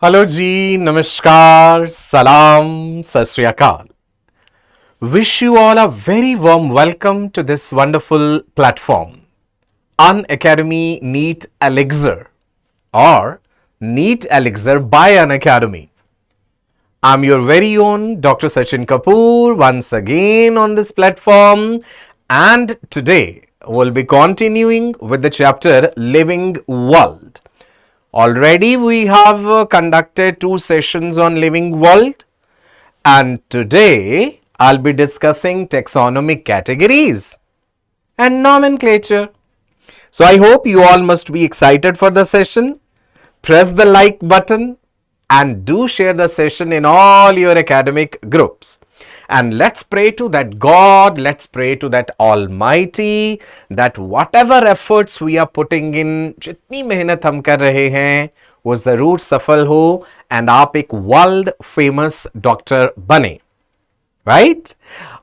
Hello जी, नमस्कार, सलाम, सत श्री अकाल. Wish you all a very warm welcome to this wonderful platform, Unacademy NEET Elixir or NEET Elixir by Unacademy. I'm your very own Dr. Sachin Kapur once again on this platform, and today we'll be continuing with the chapter Living World. Already we have conducted 2 sessions on living world, and today I'll be discussing taxonomic categories and nomenclature. So I hope you all must be excited for the session. Press the like button and do share the session in all your academic groups. And let's pray to that God, let's pray to that Almighty, that whatever efforts we are putting in, जितनी मेहनत हम कर रहे हैं, वो जरूर सफल हो and आप एक world famous doctor बने. Right?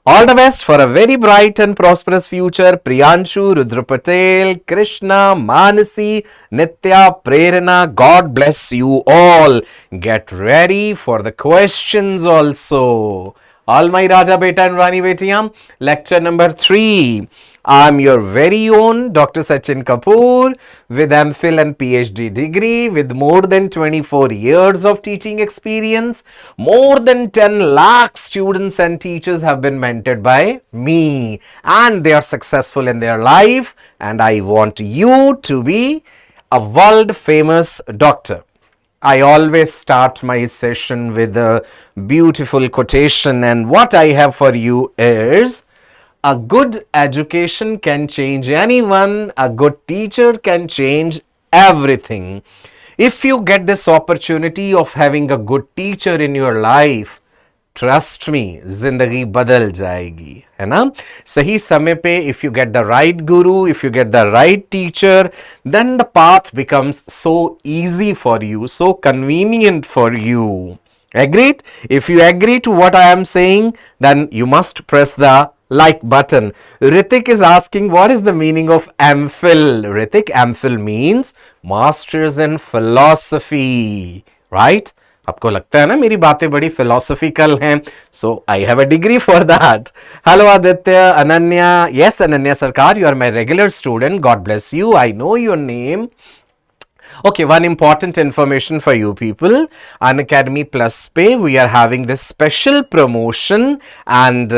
All the best for a very bright and prosperous future. Priyanshu, Rudra Patel, Krishna, Manasi, Nitya, Prerana, God bless you all. Get ready for the questions also. All my Raja Beta and Rani Betiyam, lecture number 3. I'm your very own Dr. Sachin Kapur with MPhil and PhD degree with more than 24 years of teaching experience. More than 10 lakh students and teachers have been mentored by me and they are successful in their life, and I want you to be a world famous doctor. I always start my session with a beautiful quotation, and what I have for you is, a good education can change anyone, a good teacher can change everything. If you get this opportunity of having a good teacher in your life, trust me जिंदगी बदल जाएगी, है ना. सही समय पे if you get the right guru, if you get the right teacher, then the path becomes so easy for you, so convenient for you. Agreed? If you agree to what I am saying, then you must press the like button. Ritik is asking, what is the meaning of MPhil? Ritik, MPhil means Masters in Philosophy, right? आपको लगता है ना मेरी बातें बड़ी philosophical हैं, so I have a degree for that. Hello Aditya, Ananya, yes Ananya Sarkar, you are my regular student, God bless you, I know your name. Okay, one important information for you people. Unacademy Plus Pay, we are having this special promotion and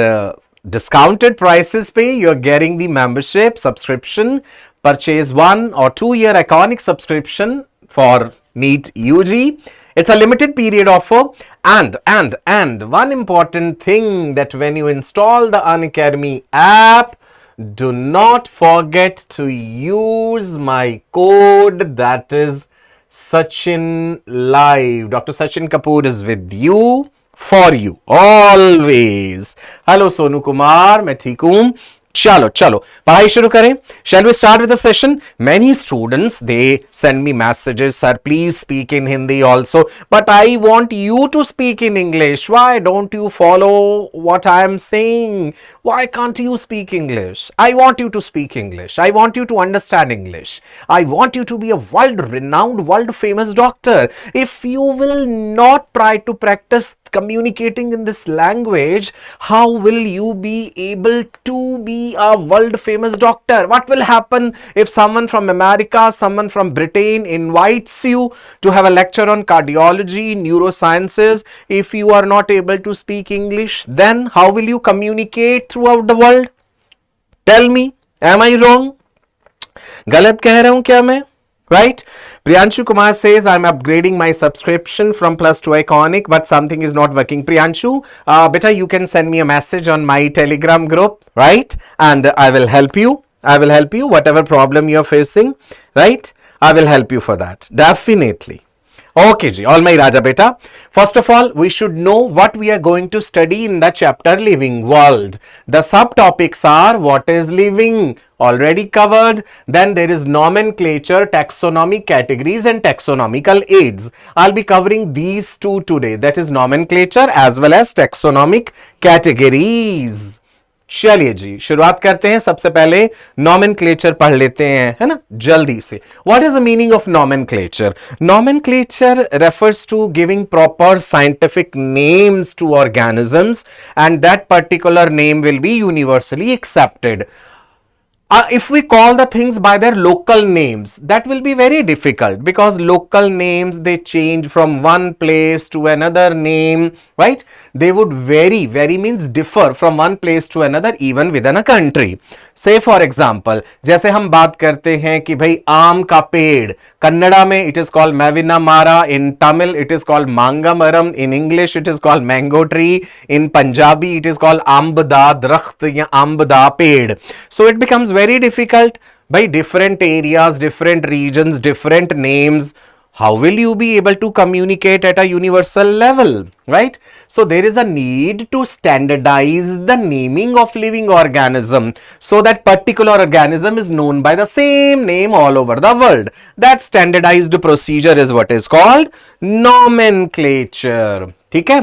discounted prices pay. You're getting the membership subscription. Purchase 1 or 2 year iconic subscription for NEET UG. It's a limited period offer, and one important thing, that when you install the Unacademy app, do not forget to use my code, that is Sachin Live. Dr. Sachin Kapur is with you, for you, always. Hello Sonu Kumar, मैं ठीक हूँ. चलो चलो पढ़ाई शुरू करें. Shall we start with the session? Many students, they send me messages, sir please speak in Hindi also, but I want you to speak in English. Why don't you follow what I am saying? Why can't you speak English? I want you to speak English. I want you to understand English. I want you to be a world renowned, world famous doctor. If you will not try to practice communicating in this language, how will you be able to be a world famous doctor? What will happen if someone from America, someone from Britain invites you to have a lecture on cardiology, neurosciences? If you are not able to speak English, then how will you communicate throughout the world? Tell me, am I wrong? गलत कह रहा हूं क्या मैं? Right? Priyanshu Kumar says, I'm upgrading my subscription from Plus to Iconic, but something is not working. Priyanshu, beta, you can send me a message on my Telegram group, right? And I will help you. I will help you, whatever problem you're facing, right? I will help you for that. Definitely. Okay, ji, all my Raja beta. First of all, we should know what we are going to study in the chapter Living World. The subtopics are, what is living? Already covered. Then there is nomenclature, taxonomic categories and taxonomical aids. I'll be covering these two today. That is nomenclature as well as taxonomic categories. चलिए जी शुरुआत करते हैं। सबसे पहले nomenclature पढ़ लेते हैं, है ना, जल्दी से। What is the meaning of nomenclature? Nomenclature refers to giving proper scientific names to organisms and that particular name will be universally accepted. If we call the things by their local names, that will be very difficult, because local names, they change from one place to another name, right? They would vary means differ from one place to another even within a country. Say for example, जैसे हम बात करते हैं कि भाई आम का पेड़, कन्नड़ा में it is called Mavina Mara, in Tamil it is called Manga Maram, in English it is called mango tree, in Punjabi it is called Ambda Drakht या Ambda पेड़. So it becomes very difficult by different areas, different regions, different names. How will you be able to communicate at a universal level, right? So there is a need to standardize the naming of living organism so that particular organism is known by the same name all over the world. That standardized procedure is what is called nomenclature. ठीक है?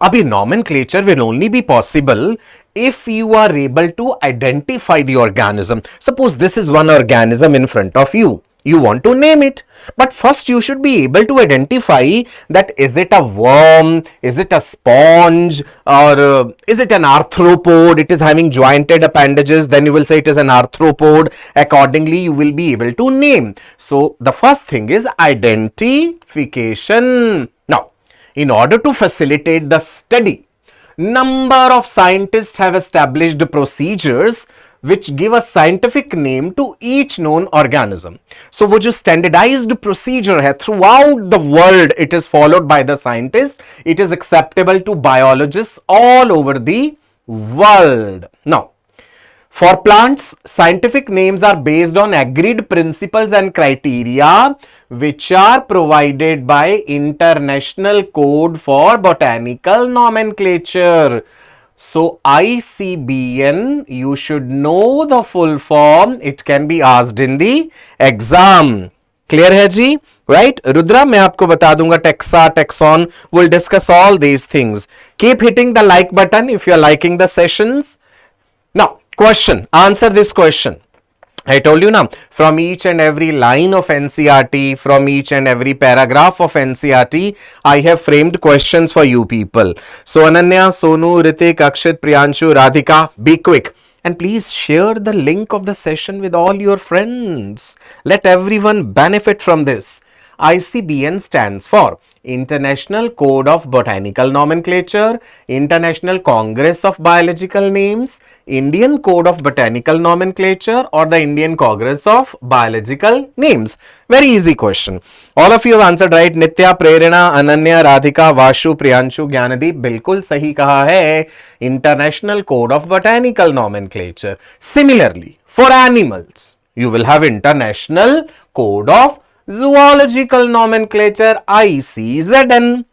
अभी nomenclature will only be possible if you are able to identify the organism. Suppose this is one organism in front of you. You want to name it, but first you should be able to identify that is it a worm, is it a sponge, or is it an arthropod? It is having jointed appendages, then you will say it is an arthropod. Accordingly you will be able to name. So the first thing is identification. Now, in order to facilitate the study, number of scientists have established procedures which give a scientific name to each known organism. So वो जो standardized procedure है throughout the world, it is followed by the scientists. It is acceptable to biologists all over the world. Now, for plants, scientific names are based on agreed principles and criteria which are provided by International Code for Botanical Nomenclature. So ICBN, you should know the full form. It can be asked in the exam. Clear है जी? Right? Rudra, मैं आपको बता दूंगा Texa, Texon. We'll discuss all these things. Keep hitting the like button if you're liking the sessions. Now, question. Answer this question. I told you now, from each and every line of NCERT, from each and every paragraph of NCERT, I have framed questions for you people. So Ananya, Sonu, Ritik, Akshit, Priyanshu, Radhika, be quick. And please share the link of the session with all your friends. Let everyone benefit from this. ICBN stands for International Code of Botanical Nomenclature, International Congress of Biological Names, Indian Code of Botanical Nomenclature, or the Indian Congress of Biological Names. Very easy question. All of you have answered right. Nitya, Prerana, Ananya, Radhika, Vashu, Priyanshu, Gyanadeep, बिल्कुल सही कहा है. International Code of Botanical Nomenclature. Similarly, for animals, you will have International Code of Zoological Nomenclature, ICZN.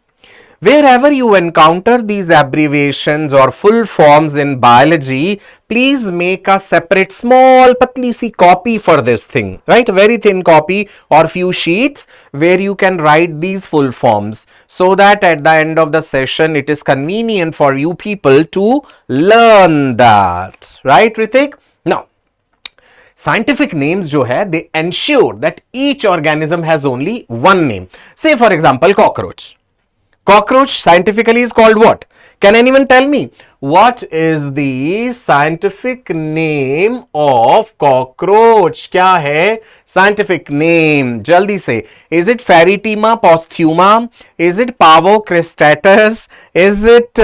Wherever you encounter these abbreviations or full forms in biology, please make a separate small patli si copy for this thing, right? A very thin copy or few sheets where you can write these full forms so that at the end of the session it is convenient for you people to learn that, right, Ritik? Now, scientific names जो है, they ensure that each organism has only one name. Say for example, cockroach. Cockroach scientifically is called what? Can anyone tell me? What is the scientific name of cockroach? क्या है scientific name? जल्दी से. Is it Ferritima posthuma? Is it Pavocristatus? Is it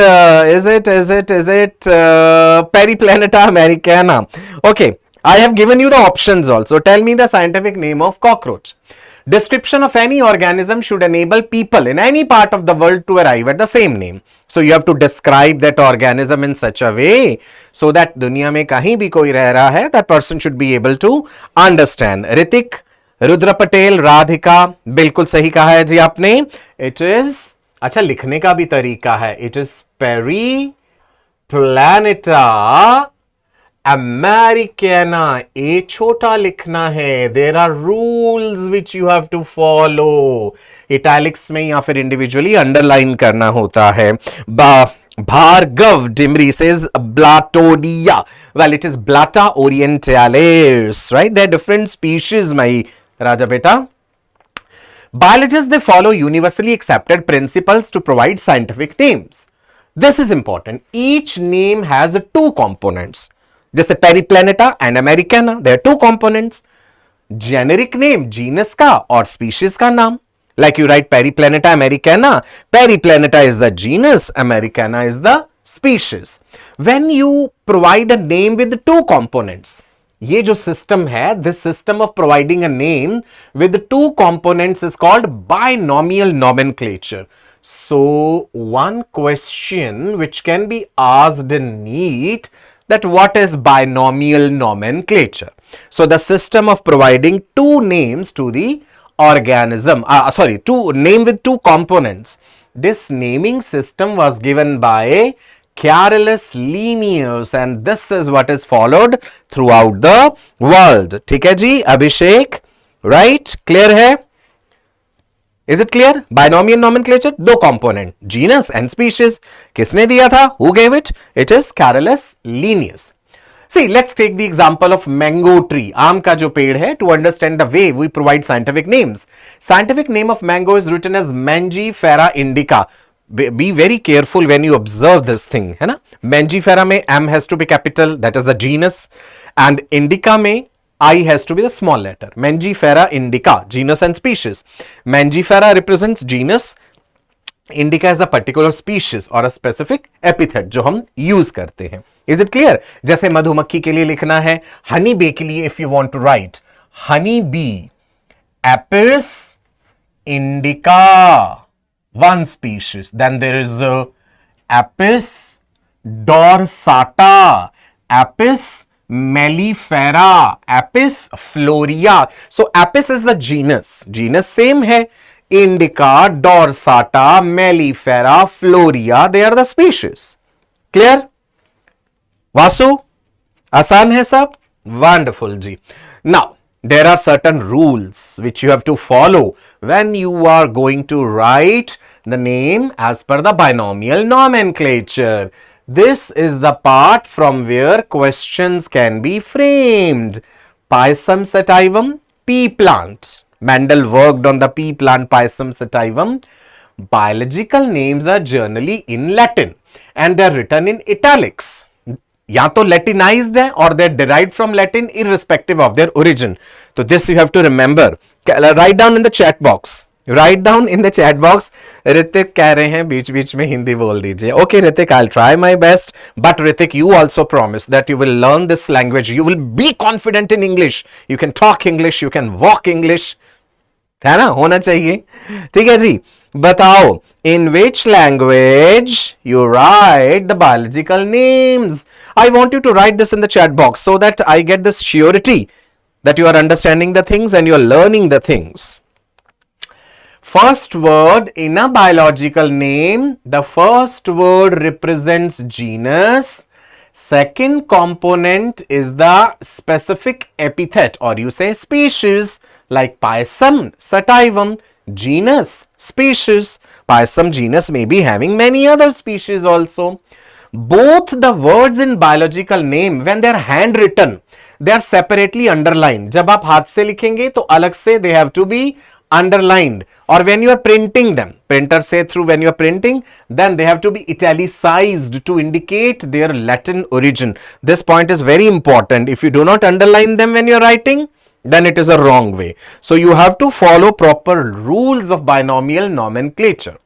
Periplaneta americana? Okay. I have given you the options also. Tell me the scientific name of cockroach. Description of any organism should enable people in any part of the world to arrive at the same name. So you have to describe that organism in such a way so that दुनिया में कहीं भी कोई रह रहा है, that person should be able to understand. Ritik, Rudra Patel, Radhika, बिल्कुल सही कहा है जी आपने. It is, अच्छा लिखने का भी तरीका है. It is Periplaneta Americana. ए छोटा लिखना है. There are rules which you have to follow. Italics में या फिर individually underline करना होता है. Bhargav Dimri says Blatodia. Well, it is Blata orientalis, right? They're different species, my Raja Beta. Biologists, they follow universally accepted principles to provide scientific names. This is important. Each name has two components. जैसे Periplaneta and Americana, there are two components. Generic name, genus का और species का नाम. Like you write Periplaneta Americana, Periplaneta is the genus, Americana is the species. When you provide a name with two components, ये जो system है, this system of providing a name with two components is called binomial nomenclature. So, one question which can be asked in NEET, that what is binomial nomenclature? So, the system of providing two names to the organism, two name with two components. This naming system was given by Carolus Linnaeus and this is what is followed throughout the world. ठीक है जी, Abhishek, right? Clear है? Is it clear? Binomial nomenclature, दो component, genus and species. किसने दिया था? Who gave it? It is Carolus Linnaeus. See, let's take the example of mango tree. आम का जो पेड़ है, to understand the way we provide scientific names. Scientific name of mango is written as Mangifera indica. Be very careful when you observe this thing, है ना? Mangifera में M has to be capital, that is the genus, and indica में I has to be the small letter. Mangifera indica, genus and species. Mangifera represents genus, indica is a particular species or a specific epithet जो हम use करते हैं. Is it clear? जैसे मधुमक्खी के लिए लिखना है, honey bee के लिए if you want to write, honey bee, Apis indica, one species. Then there is Apis dorsata, Apis mellifera, Apis florea. So Apis is the genus. Genus same है. Indica, dorsata, mellifera, florea, they are the species. Clear? Vasu? आसान है सब? Wonderful ji. Now, there are certain rules which you have to follow when you are going to write the name as per the binomial nomenclature. This is the part from where questions can be framed. Pisum sativum, pea plant. Mendel worked on the pea plant Pisum sativum. Biological names are generally in Latin and they are written in italics. या तो Latinized है or they are derived from Latin irrespective of their origin. So this you have to remember. Write down in the chat box. Write down in the chat box. Hrithik कह रहे हैं बीच बीच में हिंदी बोल दीजिए. Okay Hrithik, I'll try my best. But Hrithik, you also promise that you will learn this language. You will be confident in English. You can talk English. You can walk English. है ना, होना चाहिए. ठीक है जी, बताओ, in which language you write the biological names? I want you to write this in the chat box so that I get this surety that you are understanding the things and you are learning the things. First word in a biological name, the first word represents genus. Second component is the specific epithet or you say species, like Pisum sativum, genus, species. Pisum genus may be having many other species also. Both the words in biological name, when they are handwritten, they are separately underlined. जब आप हाथ से लिखेंगे तो अलग से they have to be underlined, or when you are printing them, printer say through, when you are printing, then they have to be italicized to indicate their Latin origin. This point is very important. If you do not underline them when you are writing, then it is a wrong way. So you have to follow proper rules of binomial nomenclature.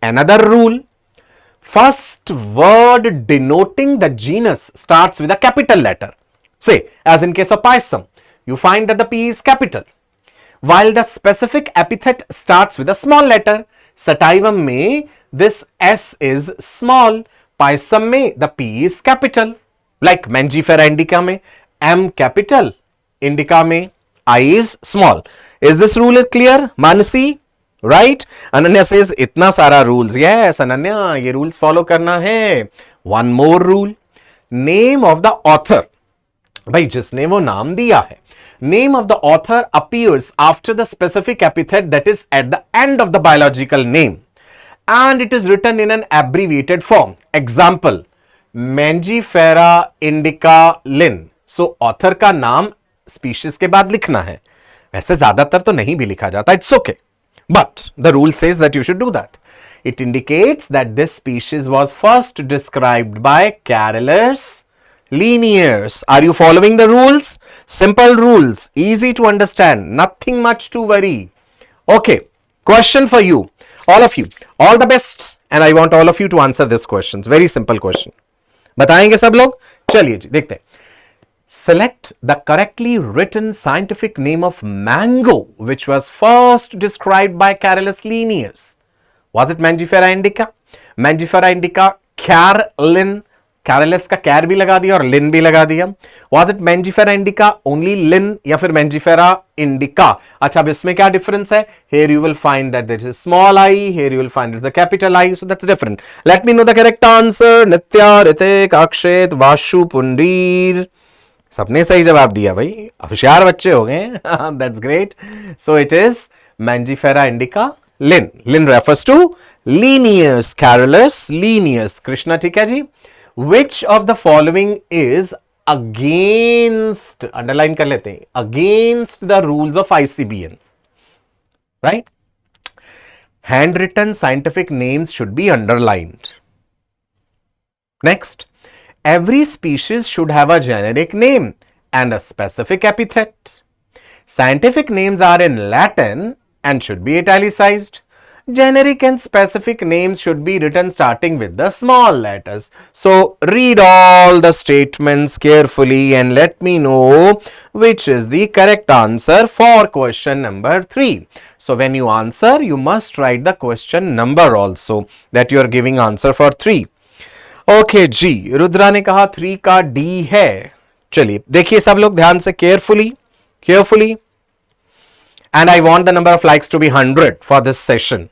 Another rule, first word denoting the genus starts with a capital letter. Say, as in case of Pisum, you find that the P is capital, while the specific epithet starts with a small letter. Sativum में this S is small, Pisum में the P is capital, like Mangifera indica में M capital, indica में I is small. Is this rule clear, Manasi? Right? Ananya says इतना सारा rules. Yes, Ananya, ये rules follow करना है. One more rule, name of the author. भाई जिसने वो नाम दिया है, name of the author appears after the specific epithet that is at the end of the biological name. and it is written in an abbreviated form. Example, Mangifera indica lin. So author का नाम species के बाद लिखना है. वैसे ज्यादातर तो नहीं भी लिखा जाता. It's okay. But the rule says that you should do that. It indicates that this species was first described by Carolus linears. Are you following the rules? Simple rules, easy to understand, nothing much to worry. Okay, question for you, all of you, all the best, and I want all of you to answer this question. Very simple question. बताएंगे सब लोग? चलिए जी देखते हैं. Select the correctly written scientific name of mango which was first described by Carolus linears. Was it Mangifera indica? Mangifera indica, Carolin, Carolus का कैर भी लगा दिया और लिन भी लगा दिया. Was it Mangifera indica only lin या फिर Mangifera indica? अच्छा, अब इसमें क्या डिफरेंस है? Here you will find that there is small I, here you will find it the capital I, so that's different. Let me know the correct answer. नित्या, ऋतिक, अक्षित, वाशु, पुंडीर, सबने सही जवाब दिया भाई, होशियार बच्चे हो गए. That's great. So it is Mangifera indica lin. Lin refers to linears, Carolus linears. Krishna ठीक है जी. Which of the following is against, underline कर लेते हैं, against the rules of ICBN, right? Handwritten scientific names should be underlined. Next, every species should have a generic name and a specific epithet. Scientific names are in Latin and should be italicized. Generic and specific names should be written starting with the small letters. So read all the statements carefully and let me know which is the correct answer for question number 3. So when you answer, you must write the question number also that you are giving answer for 3. Okay जी, रुद्रा ने कहा 3 का D है. चलिए देखिए सब लोग ध्यान से, carefully. And I want the number of likes to be 100 for this session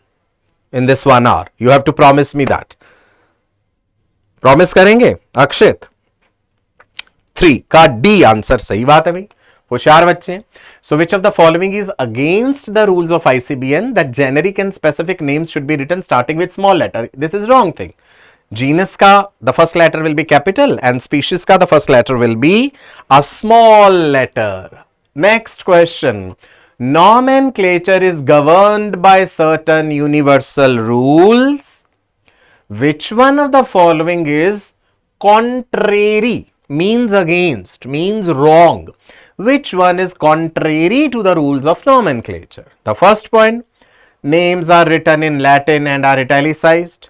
in this 1 hour. You have to promise me that. Promise करेंगे? अक्षित 3 का D आंसर सही बात है भाई, होशियार बच्चे. So which of the following is against the rules of ICBN that generic and specific names should be written starting with small letter? This is wrong thing. Genus का the first letter will be capital and species का the first letter will be a small letter. Next question. Nomenclature is governed by certain universal rules. Which one of the following is contrary, means against, means wrong? Which one is contrary to the rules of nomenclature? The first point, names are written in Latin and are italicized.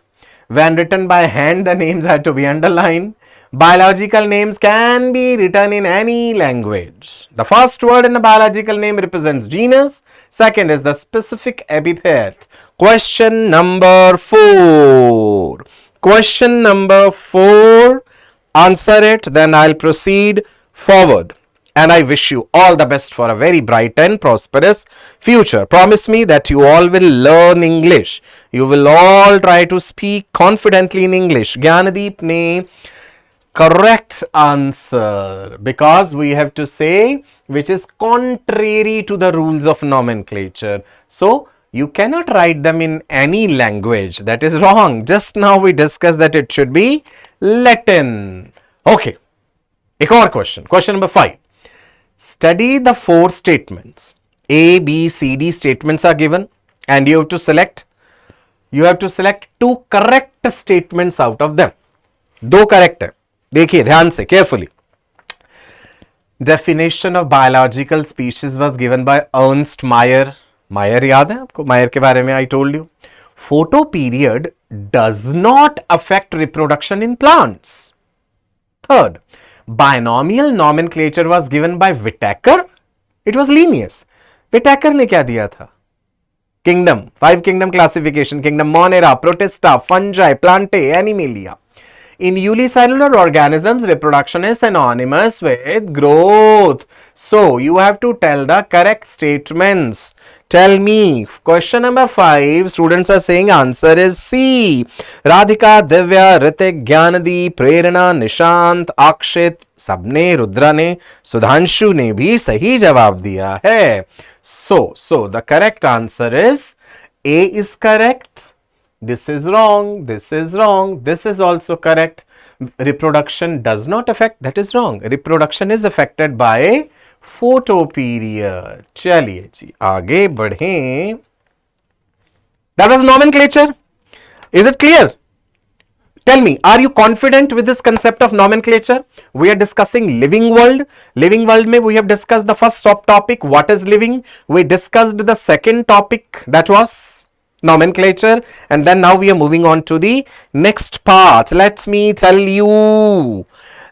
When written by hand, the names have to be underlined. Biological names can be written in any language. The first word in a biological name represents genus. Second is the specific epithet. Question number 4. Question number 4. Answer it, then I'll proceed forward. And I wish you all the best for a very bright and prosperous future. Promise me that you all will learn English. You will all try to speak confidently in English. Gyanadeep ne correct answer, because we have to say which is contrary to the rules of nomenclature. So you cannot write them in any language. That is wrong. Just now we discussed that it should be Latin. Okay. एक और question. Question number 5. Study the 4 statements. A, B, C, D statements are given and you have to select 2 correct statements out of them. 2 correct है. देखिए ध्यान से, carefully. Definition of biological species was given by Ernst Mayr. Mayr याद है आपको? Mayr के बारे में I told you. Photoperiod does not affect reproduction in plants. Third, binomial nomenclature was given by Whittaker. It was Linnaeus. Whittaker ने क्या दिया था? Kingdom, 5 kingdom classification, kingdom Monera, Protista, fungi, Plantae, Animalia. In unicellular organisms, reproduction is synonymous with growth. So, you have to tell the correct statements. Tell me. Question number 5. Students are saying answer is C. Radhika, Divya, Ritik, Gyanadeep, Prerana, Nishant, Akshit, सबने, रुद्रा ने, सुधांशु ने भी सही जवाब दिया है. So the correct answer is A is correct. This is wrong. This is wrong. This is also correct. Reproduction does not affect. That is wrong. Reproduction is affected by photoperiod. चलिए जी आगे बढ़ें. That was nomenclature. Is it clear? Tell me, are you confident with this concept of nomenclature? We are discussing living world. Living world mein we have discussed the first subtopic, what is living. We discussed the second topic, that was nomenclature, and then now we are moving on to the next part. Let me tell you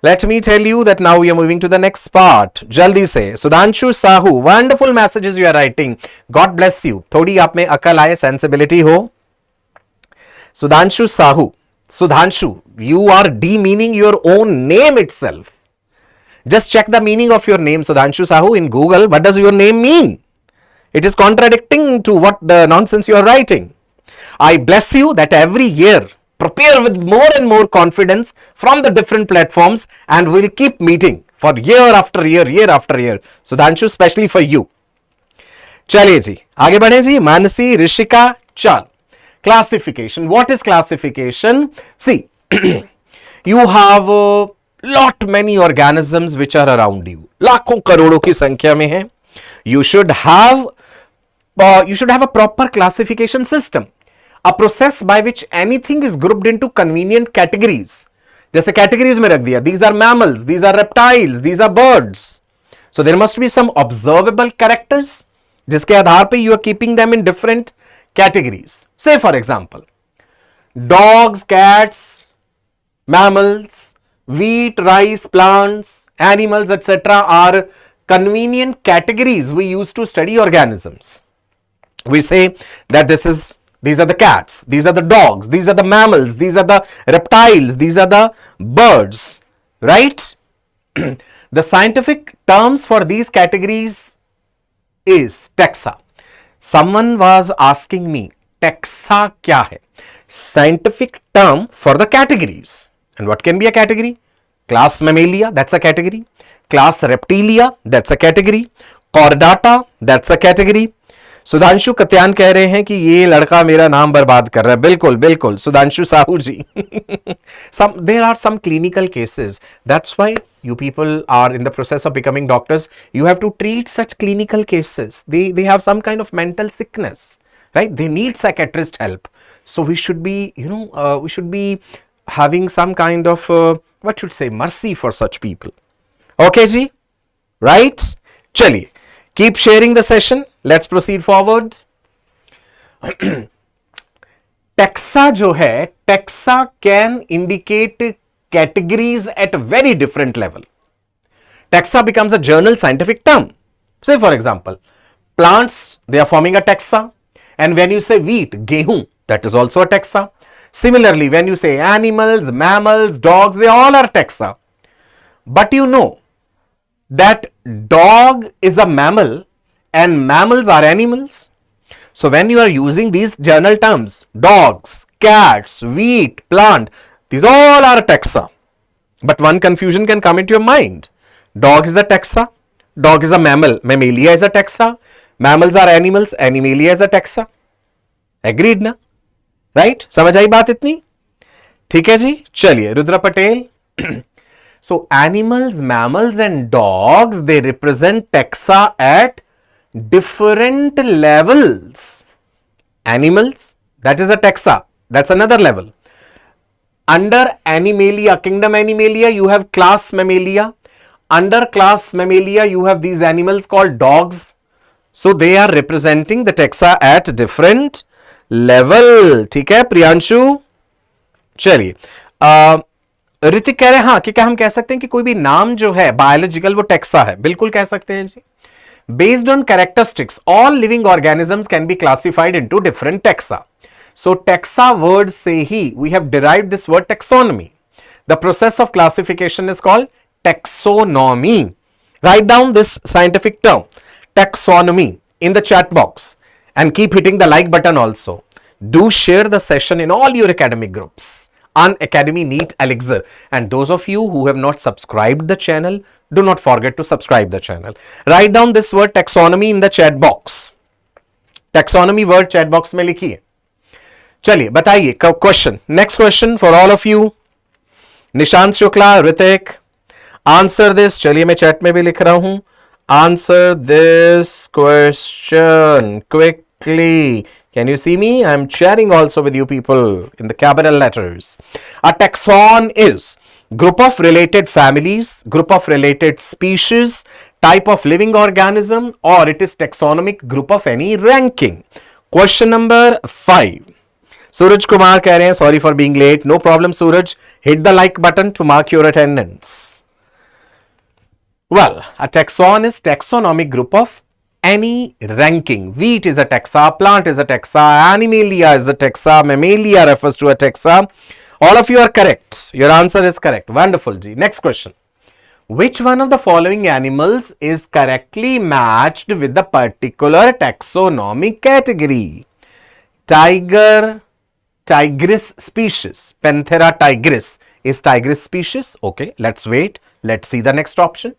that now we are moving to the next part. Jaldi se. Sudhanshu Sahu, wonderful messages you are writing. God bless you. थोड़ी आप में अकल आए, sensibility हो. Sudhanshu Sahu. Sudhanshu, you are demeaning your own name itself. Just check the meaning of your name, Sudhanshu Sahu, in Google. What does your name mean? It is contradicting to what the nonsense you are writing. I bless you that every year prepare with more and more confidence from the different platforms, and we will keep meeting for year after year, year after year. Sudhanshu, especially for you. चलिए जी आगे बढ़े जी. मानसी, ऋषिका, चल. Classification. What is classification? See, you have many organisms which are around you. लाखों करोड़ों की संख्या में है. You should have a proper classification system. A process by which anything is grouped into convenient categories. जैसे categories में रख दिया. These are mammals, these are reptiles, these are birds. So there must be some observable characters जिसके आधार पे you are keeping them in different categories. Say for example, dogs, cats, mammals, wheat, rice, plants, animals, etc. are convenient categories we use to study organisms. We say that these are the cats, these are the dogs, these are the mammals, these are the reptiles, these are the birds, right? The scientific terms for these categories is taxa. Someone was asking me, taxa kya hai? Scientific term for the categories. And what can be a category? Class Mammalia, that's a category. Class Reptilia, that's a category. Chordata, that's a category. Sudhanshu कत्यान कह रहे हैं कि ये लड़का मेरा नाम बर्बाद कर रहा है. बिल्कुल बिल्कुल सुधांशु साहू जी. There are some clinical cases. That's why you people are in the process of becoming doctors. You have to treat such clinical cases. They have some kind of mental sickness, right? They need psychiatrist help. So we should be, we should be having some kind of mercy for such people. Okay ji, right? Chaliye, keep sharing the session. Let's proceed forward. Taxa जो है, taxa can indicate categories at a very different level. Taxa becomes a journal scientific term. Say for example, plants, they are forming a taxa. And when you say wheat, gehu, that is also a taxa. Similarly, when you say animals, mammals, dogs, they all are taxa. But you know that dog is a mammal and mammals are animals. So when you are using these journal terms, dogs, cats, wheat, plant, these all are taxa. But one confusion can come into your mind. Dog is a taxa, dog is a mammal, mammalia is a taxa, mammals are animals, animalia is a taxa. Agreed na? Right? समझ आई बात इतनी? ठीक है जी, चलिए Rudra Patel. So animals, mammals and dogs, they represent taxa at different levels. Animals, that is a taxa, that's another level. Under Animalia, Kingdom Animalia, you have class Mammalia. Under class Mammalia, you have these animals called dogs. So they are representing the taxa at different level. ठीक है प्रियांशु? चलिए ऋतिक कह रहे हैं हाँ कि क्या हम कह सकते हैं कि कोई भी नाम जो है बायोलॉजिकल वो टैक्सा है. बिल्कुल कह सकते हैं जी. Based on characteristics, all living organisms can be classified into different taxa. So taxa word से ही we have derived this word taxonomy. The process of classification is called taxonomy. Write down this scientific term, taxonomy, in the chat box and keep hitting the like button also. Do share the session in all your academic groups. Unacademy NEET Elixir. And those of you who have not subscribed the channel, do not forget to subscribe the channel. Write down this word taxonomy in the chat box. Taxonomy word chat box में लिखिए. चलिए बताइए question. Next question for all of you. Nishant Shukla, Hrithik, answer this. चलिए मैं chat में भी लिख रहा हूं. Answer this question quickly. Can you see me? I'm chatting also with you people in the capital letters. A taxon is group of related families, group of related species, type of living organism, or it is taxonomic group of any ranking. Question number 5. Suraj Kumar कह रहे हैं sorry for being late. No problem Suraj. Hit the like button to mark your attendance. Well, a taxon is taxonomic group of any ranking. Wheat is a taxa, plant is a taxa, animalia is a taxa, mammalia refers to a taxa. All of you are correct. Your answer is correct. Wonderful ji. Next question. Which one of the following animals is correctly matched with the particular taxonomic category? Tiger, tigris species. Panthera tigris is tigris species. Okay, let's wait. Let's see the next option.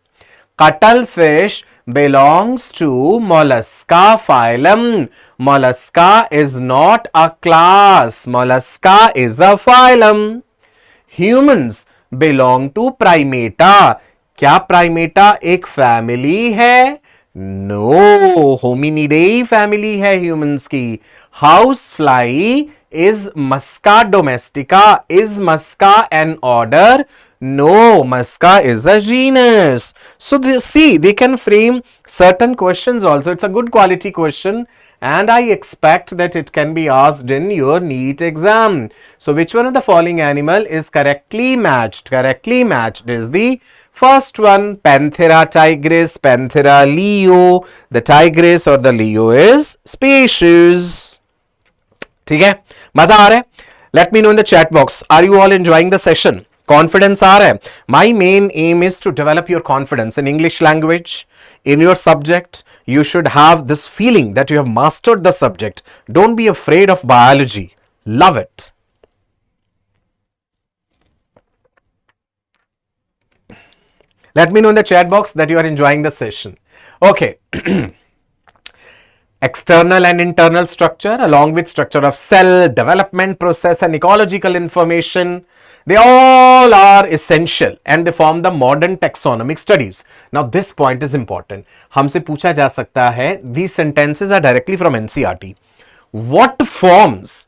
Cuttlefish belongs to mollusca phylum. Mollusca is not a class. Mollusca is a phylum. Humans belong to primata. क्या primata एक family है? No, hominidae family है humans की. Housefly is Musca domestica. Is Musca an order? No, Musca is a genus. So they can frame certain questions also. It's a good quality question and I expect that it can be asked in your NEET exam. So which one of the following animal is correctly matched? Correctly matched is the first one, Panthera tigris, Panthera leo. The tigris or the leo is species. ठीक है, मजा आ रहा है? Let me know in the chat box. Are you all enjoying the session? Confidence आ रहा है? My main aim is to develop your confidence in English language, in your subject. You should have this feeling that you have mastered the subject. Don't be afraid of biology. Love it. Let me know in the chat box that you are enjoying the session. Okay. External and internal structure along with structure of cell, development process and ecological information. They all are essential and they form the modern taxonomic studies. Now this point is important. हमसे पूछा जा सकता है, these sentences are directly from NCERT. What forms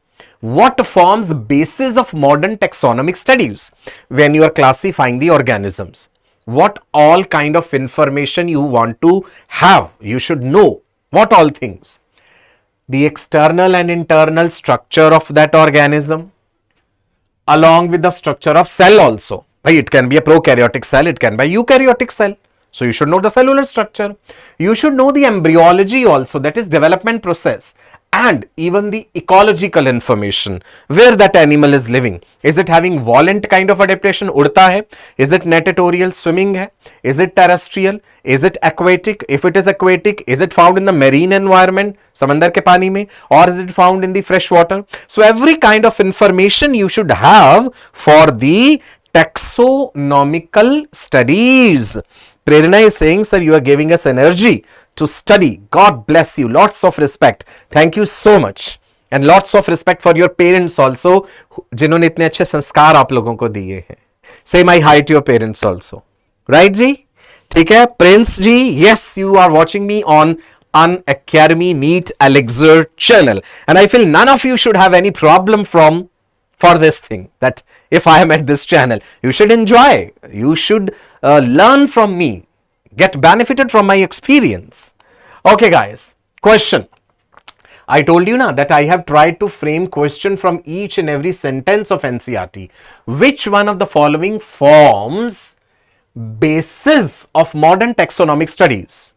basis of modern taxonomic studies when you are classifying the organisms? What all kind of information you want to have? You should know what all things. The external and internal structure of that organism along with the structure of cell also. It can be a prokaryotic cell, it can be a eukaryotic cell. So you should know the cellular structure. You should know the embryology also, that is development process, and even the ecological information, where that animal is living. Is it having volant kind of adaptation, उड़ता है? Is it natatorial, swimming है? Is it terrestrial? Is it aquatic? If it is aquatic, is it found in the marine environment, समंदर के पानी में, or is it found in the fresh water? So every kind of information you should have for the taxonomical studies. Prerna is saying, sir, you are giving us energy to study. God bless you. Lots of respect. Thank you so much. And lots of respect for your parents also, जिन्होंने इतने अच्छे संस्कार आप लोगों को दिए हैं. Say my hi to your parents also. Right जी? ठीक है? Prince ji, yes, you are watching me on Unacademy NEET Elixir channel. And I feel none of you should have any problem for this thing, that if I am at this channel, you should enjoy, you should learn from me, get benefited from my experience. Okay guys, question. I told you now that I have tried to frame question from each and every sentence of NCERT. Which one of the following forms basis of modern taxonomic studies?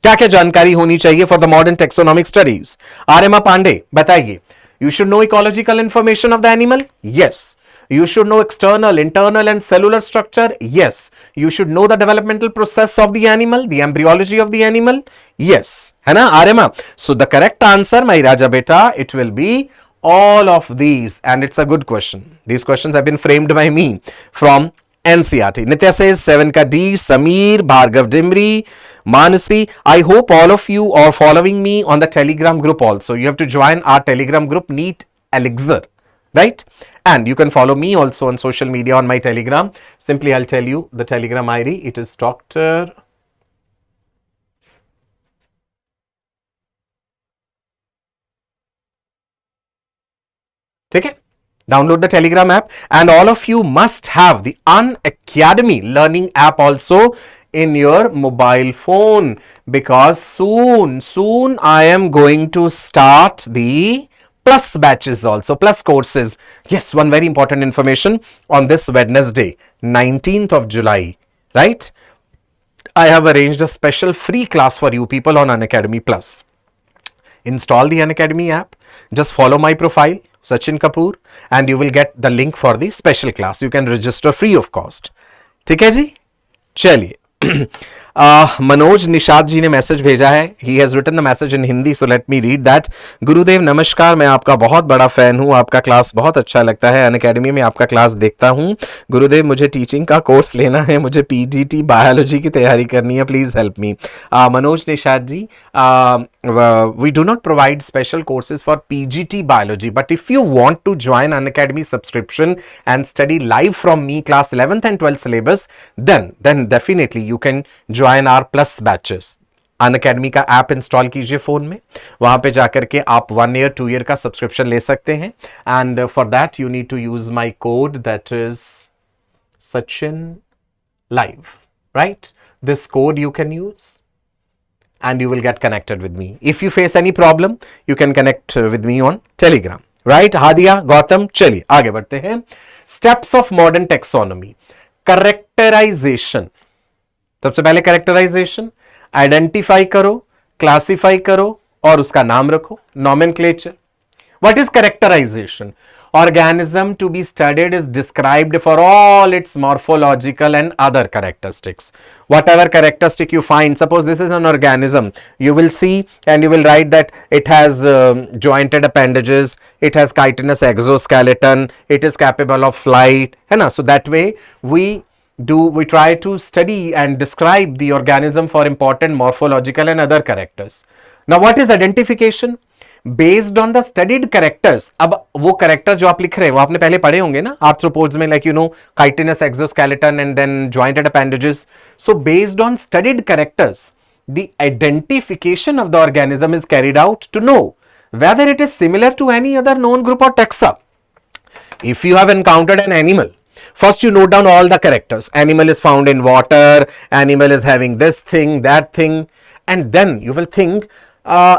क्या क्या जानकारी होनी चाहिए for the modern taxonomic studies? Aryama Pandey बताइए. You should know ecological information of the animal? Yes. You should know external, internal and cellular structure? Yes. You should know the developmental process of the animal, the embryology of the animal? Yes. है ना Aryama? So the correct answer, my Raja Beta, it will be all of these, and it's a good question. These questions have been framed by me from NCERT. Nitya says 7 ka D, Sameer, Bhargav Dimri, Manasi. I hope all of you are following me on the Telegram group also. You have to join our Telegram group, NEET Elixir, right? And you can follow me also on social media on my Telegram. Simply I'll tell you the Telegram ID. It is Dr. Okay? Download the Telegram app, and all of you must have the Unacademy learning app also in your mobile phone, because soon I am going to start the plus batches also, plus courses. Yes, one very important information on this Wednesday, 19th of July, right? I have arranged a special free class for you people on Unacademy Plus. Install the Unacademy app, just follow my profile, Sachin Kapur, and you will get the link for the special class. You can register free of cost. ठीक है जी? चलिए. मनोज निषाद जी ने message भेजा है. He has written the message in Hindi, so let me read that. Gurudev नमस्कार, मैं आपका बहुत बड़ा फैन हूं, आपका क्लास बहुत अच्छा लगता है, अनअकैडमी में आपका क्लास देखता हूं. गुरुदेव मुझे टीचिंग का कोर्स लेना है, मुझे पीजीटी बायोलॉजी की तैयारी करनी है, please help me. Manoj Nishad ji, we do not provide special courses for PGT biology, but if you want to join Unacademy subscription and study live from me class 11th and 12th syllabus, then definitely you can join our plus batches. Unacademy का app install कीजिए phone में, वहां पे जाकर के आप 1 year 2 year का subscription ले सकते हैं, and for that you need to use my code, that is Sachin Live, right? This code you can use and you will get connected with me. If you face any problem, you can connect with me on Telegram, right? Hadia, Gautam, चलिए आगे बढ़ते हैं. Steps of modern taxonomy. Characterization. सबसे पहले characterization, identify करो, classify करो और उसका नाम रखो. Nomenclature. What is characterization? Organism to be studied is described for all its morphological and other characteristics. Whatever characteristic you find, suppose this is an organism, you will see and you will write that it has jointed appendages, it has chitinous exoskeleton, it is capable of flight, है ना? So that way we try to study and describe the organism for important morphological and other characters. Now what is identification? Based on the studied characters. अब वो character जो आप लिख रहे हैं वो आपने पहले पढ़े होंगे ना arthropods में, like you know chitinous exoskeleton and then jointed appendages. So based on studied characters, the identification of the organism is carried out to know whether it is similar to any other known group or taxa. If you have encountered an animal, first you note down all the characters. Animal is found in water, animal is having this thing, that thing, and then you will think,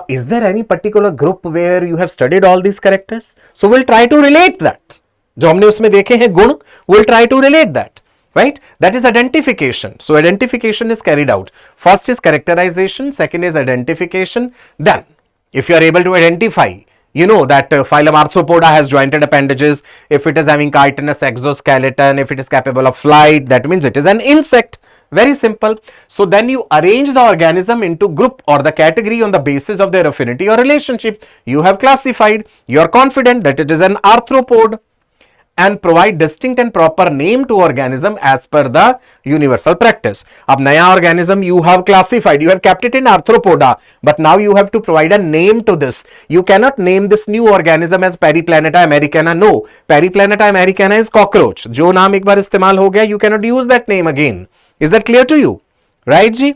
is there any particular group where you have studied all these characters? So we'll try to relate that. जो हमने उसमें देखे हैं गुण, we'll try to relate that, right? That is identification. So identification is carried out. First is characterization, second is identification. Then, if you are able to identify, you know that phylum Arthropoda has jointed appendages. If it is having chitinous exoskeleton, if it is capable of flight, that means it is an insect. Very simple. So then you arrange the organism into group or the category on the basis of their affinity or relationship. You have classified, you are confident that it is an arthropod, and provide distinct and proper name to organism as per the universal practice. अब नया organism you have classified, you have kept it in arthropoda, but now you have to provide a name to this. You cannot name this new organism as Periplaneta americana. No, Periplaneta americana is cockroach. जो नाम एक बार इस्तेमाल हो गया, you cannot use that name again. Is that clear to you? Right जी?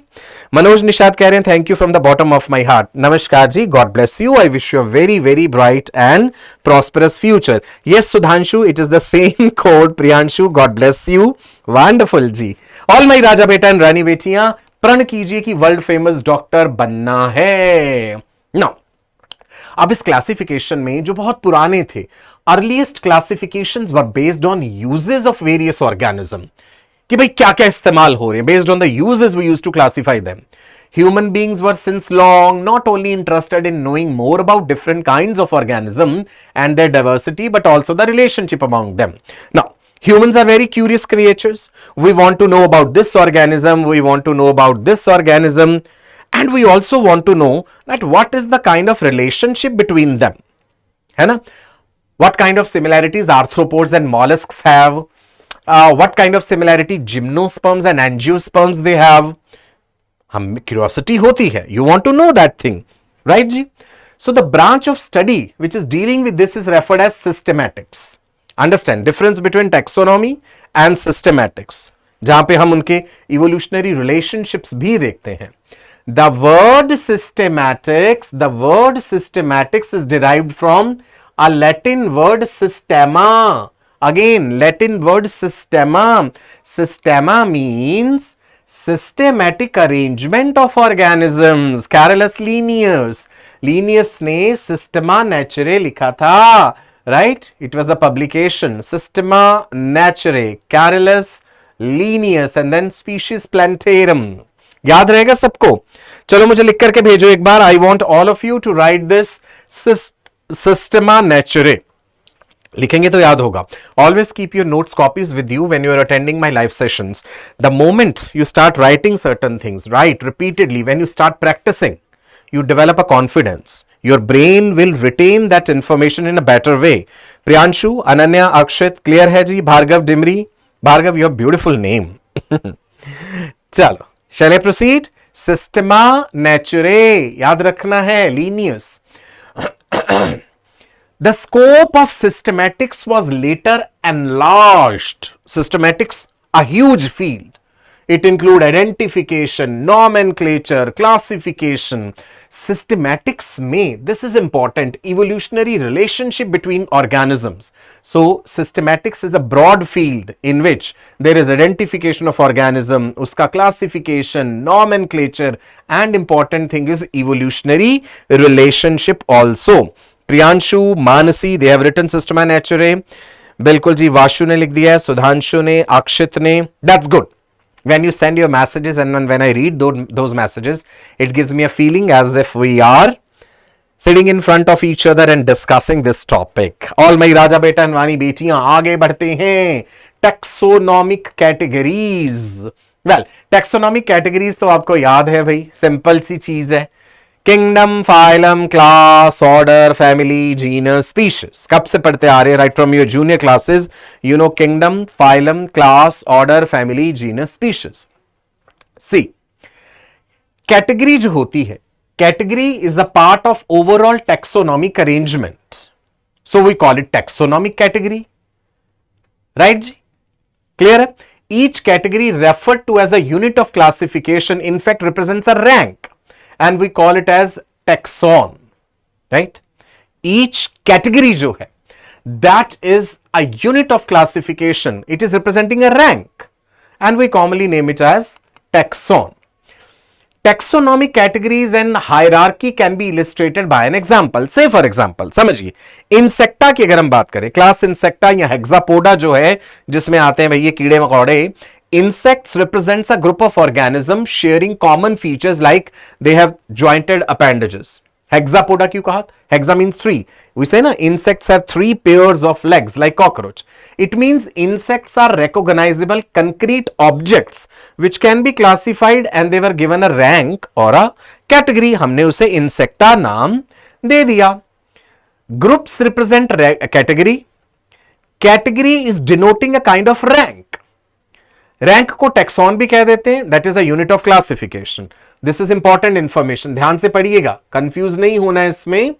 मनोज निषाद कह रहे हैं thank you from the bottom of my heart. नमस्कार जी, God bless you. I wish you a very very bright and prosperous future. Yes Sudhanshu, it is the same code. Priyanshu, God bless you. Wonderful जी. All my राजा बेटा and रानी बेटियां, प्रण कीजिए कि world famous doctor बनना है. नाउ अब इस क्लासिफिकेशन में जो बहुत पुराने थे, earliest classifications were based on uses of various organism, कि भाई क्या क्या इस्तेमाल हो रहे हैं. Based on the uses we used to classify them. Human beings were since long not only interested in knowing more about different kinds of organism and their diversity, but also the relationship among them. Now, humans are very curious creatures. We want to know about this organism, we want to know about this organism, and we also want to know that what is the kind of relationship between them. है ना? What kind of similarities arthropods and mollusks have? What kind of similarity gymnosperms and angiosperms they have. हम curiosity होती है, you want to know that thing, right जी. So the branch of study which is dealing with this is referred as systematics. Understand difference between taxonomy and systematics, जहां पे हम उनके evolutionary relationships भी देखते हैं. The word systematics is derived from a Latin word systema. Again, Latin word systema. Systema means systematic arrangement of organisms. Carolus Linnaeus. Linnaeus ने Systema Naturae लिखा था. Right? It was a publication. Systema Naturae. Carolus Linnaeus and then Species Plantarum. याद रहेगा सबको. चलो मुझे लिख करके भेजो एक बार. I want all of you to write this Systema Naturae. लिखेंगे तो याद होगा. Always keep your notes copies with you when you are attending my live sessions. The moment you start writing certain things, right repeatedly, when you start practising, you develop a confidence. Your brain will retain that information in a better way. Priyanshu, Ananya, Akshit, clear hai ji? Bhargav, Dimri. Bhargav, your beautiful name. चलो, shall I proceed? Systema Naturae, याद रखना है, Linnaeus. The scope of systematics was later enlarged. Systematics, a huge field. It include identification, nomenclature, classification. Systematics में, this is important, evolutionary relationship between organisms. So systematics is a broad field in which there is identification of organism, उसका classification, nomenclature, and important thing is evolutionary relationship also. Priyanshu, Manasi, they have written Systema Naturae. बिल्कुल जी, वाशु ने लिख दिया है, सुधांशु ने, अक्षित ने. That's good. When you send your messages and when I read those messages, it gives me a feeling as if we are sitting in front of each other and discussing this topic. All my Raja beta and Vani betiyan, आगे बढ़ते हैं. Taxonomic categories. Well, taxonomic categories तो आपको याद है भाई, simple सी चीज है. Kingdom, phylum, class, order, family, genus, species. कब से पढ़ते आ रहे हैं? Right from your junior classes. You know kingdom, phylum, class, order, family, genus, species. See, category जो होती है, category is a part of overall taxonomic arrangement. So we call it taxonomic category. Right जी, clear है? Each category referred to as a unit of classification in fact represents a rank. And we call it as taxon, right? Each category जो है, that is a unit of classification. It is representing a rank, and we commonly name it as taxon. Taxonomic categories and hierarchy can be illustrated by an example. Say for example, समझिए, insecta की अगर हम बात करें, class insecta या Hexapoda जो है, जिसमें आते हैं भैया कीड़े मकोड़े. Insects represents a group of organisms sharing common features like they have jointed appendages. Hexapoda क्यों कहा? Hexa means three. We say ना, insects have 3 pairs of legs like cockroach. It means insects are recognizable concrete objects which can be classified and they were given a rank or a category. हमने उसे insecta नाम दे दिया. Groups represent category. Category is denoting a kind of rank. Rank को taxon भी कह देते हैं. That is a unit of classification. This is important information, ध्यान से पढ़िएगा, कंफ्यूज नहीं होना है इसमें.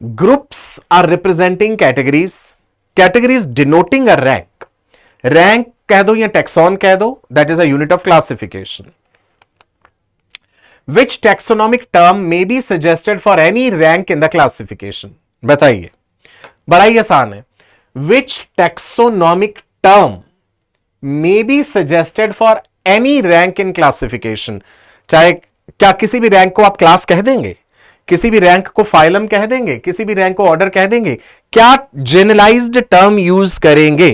Groups are representing categories. Categories denoting a rank. Rank कह दो या टैक्सॉन कह दो, that is a unit of classification. Which taxonomic term may be suggested for any rank in the classification? बताइए, बड़ा ही आसान है. Which taxonomic term may be suggested for any rank in classification. चाहे क्या किसी भी रैंक को आप क्लास कह देंगे, किसी भी रैंक को फाइलम कह देंगे, किसी भी रैंक को ऑर्डर कह देंगे, क्या जनरलाइज्ड टर्म यूज करेंगे?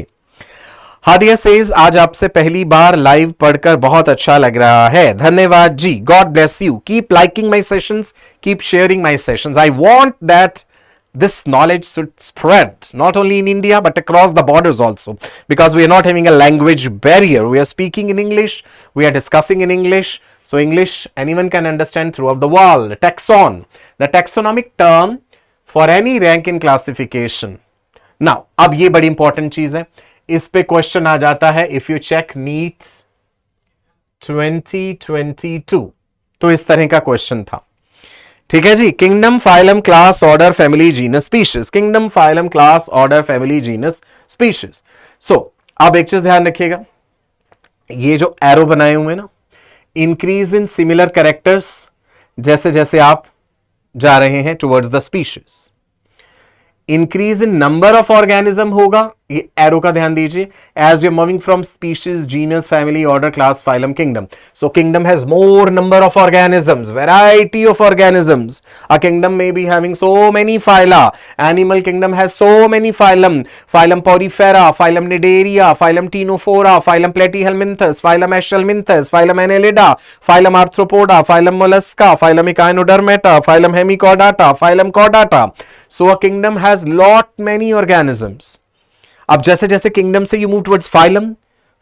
हादिया सेज, आज आपसे पहली बार लाइव पढ़कर बहुत अच्छा लग रहा है. धन्यवाद जी, God bless you. Keep liking my sessions, keep sharing my sessions. I want that this knowledge should spread not only in India but across the borders also, because we are not having a language barrier. We are speaking in English, we are discussing in English, so English anyone can understand throughout the world. Taxon, the taxonomic term for any rank in classification. Now अब ये बड़ी important चीज है, इस पे question आ जाता है. If you check NEET 2022, तो इस तरह का क्वेश्चन था. ठीक है जी, kingdom, phylum, class, order, family, genus, species, kingdom, phylum, class, order, family, genus, species. सो अब एक चीज ध्यान रखिएगा, ये जो एरो बनाए हुए ना, इंक्रीज इन सिमिलर कैरेक्टर्स, जैसे जैसे आप जा रहे हैं towards the species, increase in number of organism होगा, ये एरो का ध्यान दीजिए, as you moving from species, genus, family, order, class, phylum, kingdom. So kingdom has more number of organisms, variety of organisms. A kingdom may be having so many phyla. Animal kingdom has so many phylum. Phylum Porifera, phylum Nidaria, phylum Ctenophora, phylum Platyhelminthes, phylum Aschelminthes, phylum Annelida, phylum Arthropoda, phylum Mollusca, phylum Echinodermata, phylum Hemichordata, phylum Chordata. So a kingdom has lot many organisms. अब जैसे जैसे kingdom से you move towards phylum,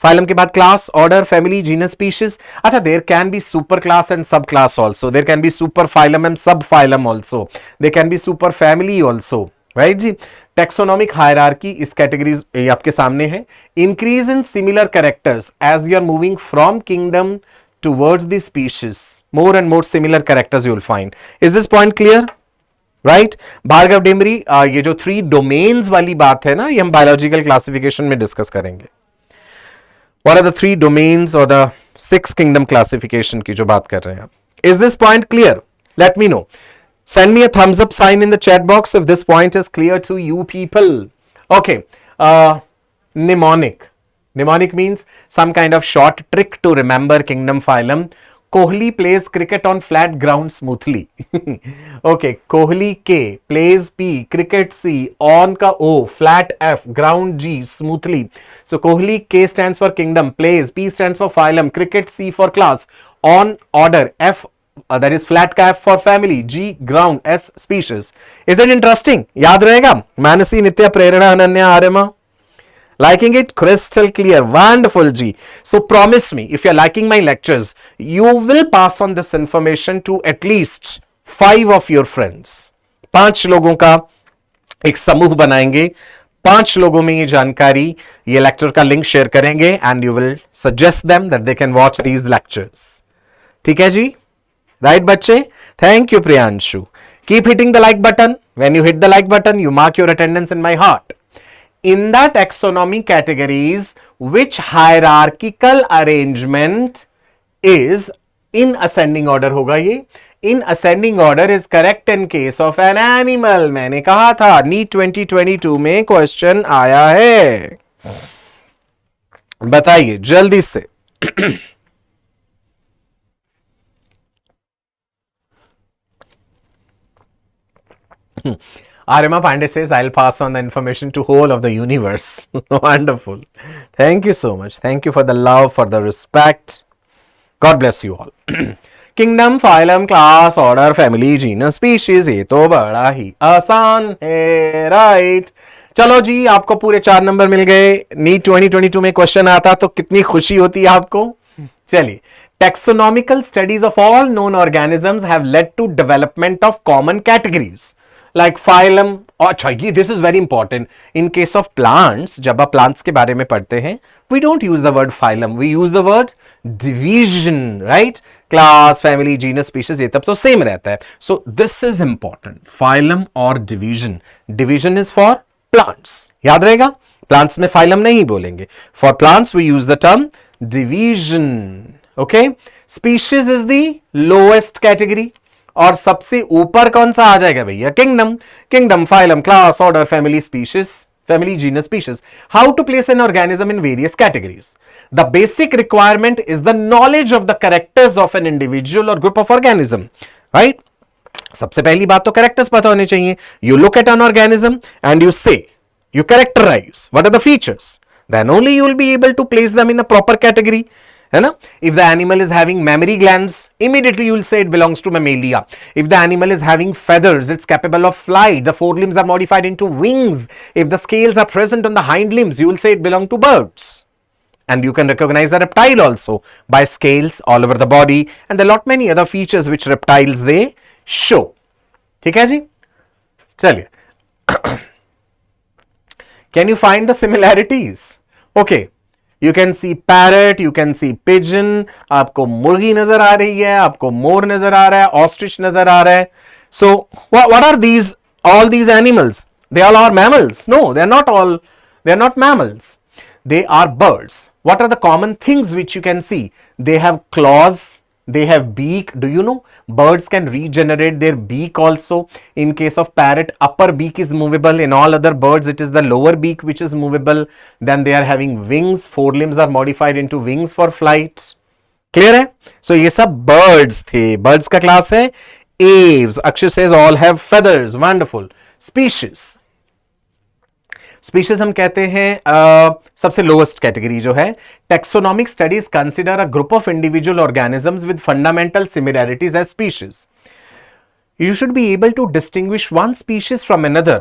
phylum के बाद class, order, family, genus, species. अच्छा, there can be super class and sub class also, there can be super phylum and sub phylum also, there can be super family also, right जी। Taxonomic hierarchy इस categories आपके सामने है। Increase in similar characters as you are moving from kingdom towards the species, more and more similar characters you will find. Is this point clear? Right Bhargav Demri, ये जो 3 domains वाली बात है ना, ये हम बायोलॉजिकल क्लासिफिकेशन में डिस्कस करेंगे। व्हाट आर द 3 डोमेन्स और द 6 किंगडम क्लासिफिकेशन की जो बात कर रहे हैं। Is this point clear? Let me know, send me a thumbs up sign in the chat box if this point is clear to you people. Okay, mnemonic means some kind of short trick to remember kingdom phylum. Kohli plays cricket on flat ground smoothly. Okay, Kohli K, plays P, cricket C, on ka O, flat F, ground G, smoothly. So Kohli K stands for kingdom, plays P stands for phylum, cricket C for class, on order, F that is flat ka F for family, G ground, S species. Is it interesting? याद रहेगा? मानसी, नित्या, प्रेरणा, Ananya, Aryama. Liking it? Crystal clear. Wonderful, G. So promise me, if you're liking my lectures, you will pass on this information to at least 5 of your friends. 5 लोगों का एक समूह बनाएंगे, 5 लोगों में ये जानकारी, ये लेक्चर का लिंक शेयर करेंगे and you will suggest them that they can watch these lectures. ठीक है जी? Right, बच्चे? Thank you, Priyanshu. Keep hitting the like button. When you hit the like button, you mark your attendance in my heart. In the taxonomy categories, which hierarchical arrangement is in ascending order होगा ये? In ascending order is correct in case of an animal. मैंने कहा था NEET 2022 में question आया है, बताइए जल्दी से। Arima Pandey says, I'll pass on the information to whole of the universe. Wonderful. Thank you so much. Thank you for the love, for the respect. God bless you all. Kingdom, phylum, class, order, family, genus, species, ये तो बड़ा ही आसान है, right? चलो जी, आपको पूरे 4 number मिल गए। नीट 2022 में क्वेश्चन आता तो कितनी खुशी होती है आपको। चलिए, taxonomical studies of all known organisms have led to development of common categories. Like phylum, अच्छा ये this is very important. In case of plants, जब आप plants के बारे में पढ़ते हैं, we don't use the word phylum, we use the word division, right? Class, family, genus, species, ये तब तो same रहता है. So this is important. Phylum और division. Division is for plants. याद रहेगा? Plants में phylum नहीं बोलेंगे. For plants we use the term division. Okay? Species is the lowest category. और सबसे ऊपर कौन सा आ जाएगा भैया? Kingdom. Kingdom, phylum, class, order, family, species, family, genus, species. How to place an organism in various categories? The basic requirement is the knowledge of the characters of an individual और group of organism, right? सबसे पहली बात तो characters पता होने चाहिए. You look at an organism and you say, you characterise what are the features, then only you will be able to place them in a proper category. है ना? If the animal is having mammary glands, immediately you will say it belongs to mammalia. If the animal is having feathers, it's capable of flight. The forelimbs are modified into wings. If the scales are present on the hind limbs, you will say it belongs to birds. And you can recognize a reptile also by scales all over the body and there are lot many other features which reptiles they show. ठीक है जी? चलिए. Can you find the similarities? Okay. You can see parrot, you can see pigeon, आपको मुर्गी नजर आ रही है, आपको मोर नजर आ रहा है, ऑस्ट्रिच नजर आ रहा है. So what are these, all these animals? They all are mammals? No, they are not all, they are not mammals. They are birds. What are the common things which you can see? They have claws, they have beak. Do you know birds can regenerate their beak also? In case of parrot, upper beak is movable. In all other birds, it is the lower beak which is movable. Then they are having wings, forelimbs are modified into wings for flight. Clear है? So ये सब birds थे. Birds का class है aves. Akshay says all have feathers. Wonderful. Species. Species हम कहते हैं सबसे लोएस्ट कैटेगरी जो है. Taxonomic studies consider a group of individual organisms with fundamental similarities as species. You should be able to distinguish one species from another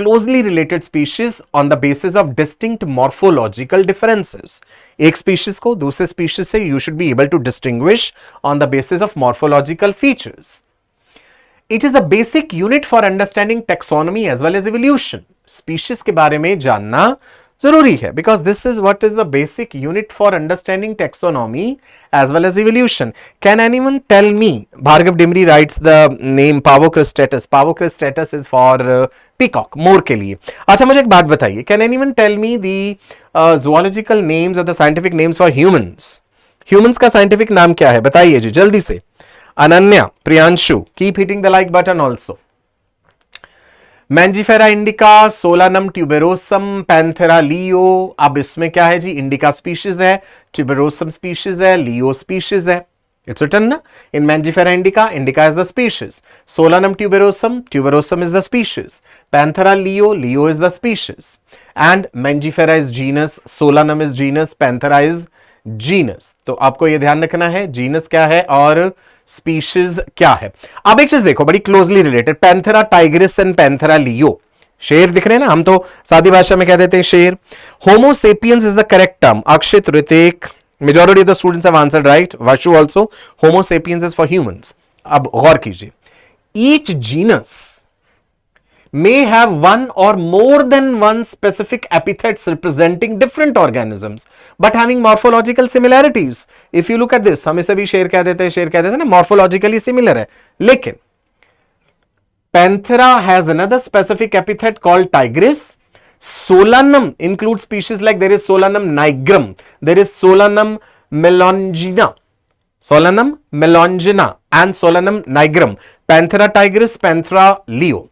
closely related species on the basis of distinct morphological differences. एक species को दूसरे species से you should be able to distinguish on the basis of morphological features. It is the basic unit for understanding taxonomy as well as evolution. Species के बारे में जानना जरूरी है because this is what is the basic unit for understanding taxonomy as well as evolution. Can anyone tell me? Bhargav Dimri writes the name Pavocrystatus. Pavocrystatus is for peacock, मोर के लिए. अच्छा मुझे एक बात बताइए. Can anyone tell me the zoological names or the scientific names for humans? Humans का scientific नाम क्या है? बताइए जी जल्दी से. Ananya, Priyanshu, keep hitting the like button also. Mangifera indica, Solanum tuberosum, Panthera leo. अब इसमें क्या है जी? इंडिका स्पीशीज है, tuberosum स्पीशीज है, लियो स्पीशीज है. It's written na? In Mangifera indica, indica is the species. Solanum tuberosum, tuberosum is the species. Panthera leo, leo is the species. And Mangifera is genus, Solanum is genus, Panthera is genus. तो आपको ये ध्यान रखना है genus क्या है और species क्या है. अब एक चीज देखो बड़ी closely related. Panthera Tigris and Panthera leo. शेर दिख रहे हैं ना, हम तो सादी भाषा में कह देते हैं शेर. Homo sapiens is the correct term. Akshit, Hrithik, majority of the students have answered right. Vashu also. Homo sapiens is for humans. अब गौर कीजिए. Each genus may have one or more than one specific epithets representing different organisms but having morphological similarities. If you look at this, हम इसे भी शेर कह देते हैं ना, morphologically similar है. लेकिन Panthera has another specific epithet called tigris. Solanum includes species like there is Solanum nigrum, there is Solanum melongena, Solanum melongena and Solanum nigrum. Panthera tigris, Panthera leo.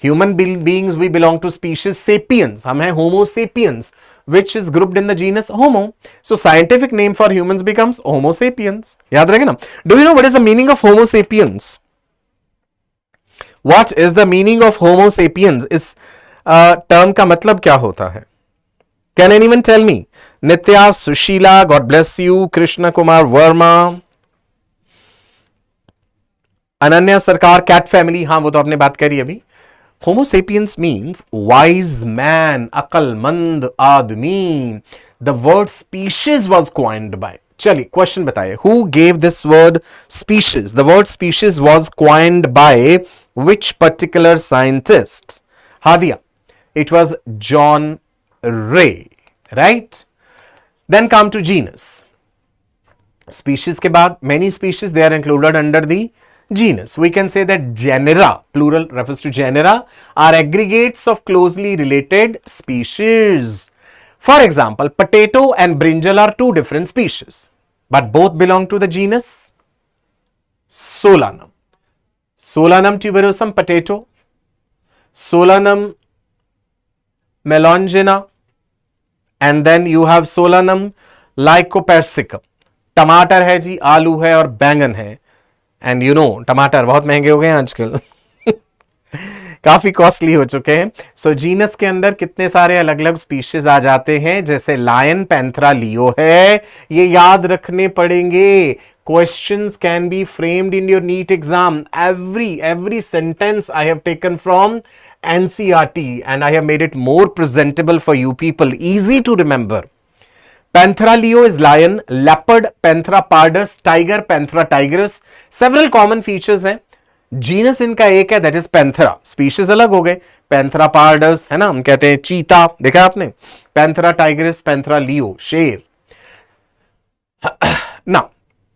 Human beings, we belong to species sapiens. हम हैं Homo sapiens, which is grouped in the genus Homo. So scientific name for humans becomes Homo sapiens. याद रखें ना. Do you know what is the meaning of Homo sapiens? What is the meaning of Homo sapiens? इस term का मतलब क्या होता है? Can anyone tell me? Nitya, Sushila, God bless you. Krishna Kumar Verma, Ananya सरकार, cat family. हाँ वो तो आपने बात करी अभी. Homo sapiens means wise man, अकलमंद आदमी. The word species was coined by. चलिए क्वेश्चन बताइए. Who gave this word species? The word species was coined by which particular scientist? Hadia. It was John Ray, right? Then come to genus. Species के बाद many species they are included under the genus. We can say that genera, plural refers to genera, are aggregates of closely related species. For example, potato and brinjal are two different species, but both belong to the genus Solanum. Solanum tuberosum potato, Solanum melongena, and then you have Solanum lycopersicum. टमाटर है जी, आलू है और बैंगन है. And you know टमाटर बहुत महंगे हो गए हैं आजकल. काफी कॉस्टली हो चुके हैं. सो जीनस के अंदर कितने सारे अलग अलग स्पीशीज आ जाते हैं. जैसे लायन पैंथरा लियो है, ये याद रखने पड़ेंगे. Questions can be framed in your NEET exam. Every sentence I have taken from NCERT and I have made it more presentable for you people, easy to remember. Panthera leo is lion, leopard Panthera pardus, tiger Panthera tigris. Several common features हैं. Genus इनका एक है, that is Panthera. Species अलग हो गए. Panthera pardus है ना, हम कहते हैं चीता, देखा आपने. पैंथेरा टाइग्रिस, पैंथेरा लियो शेर. Now,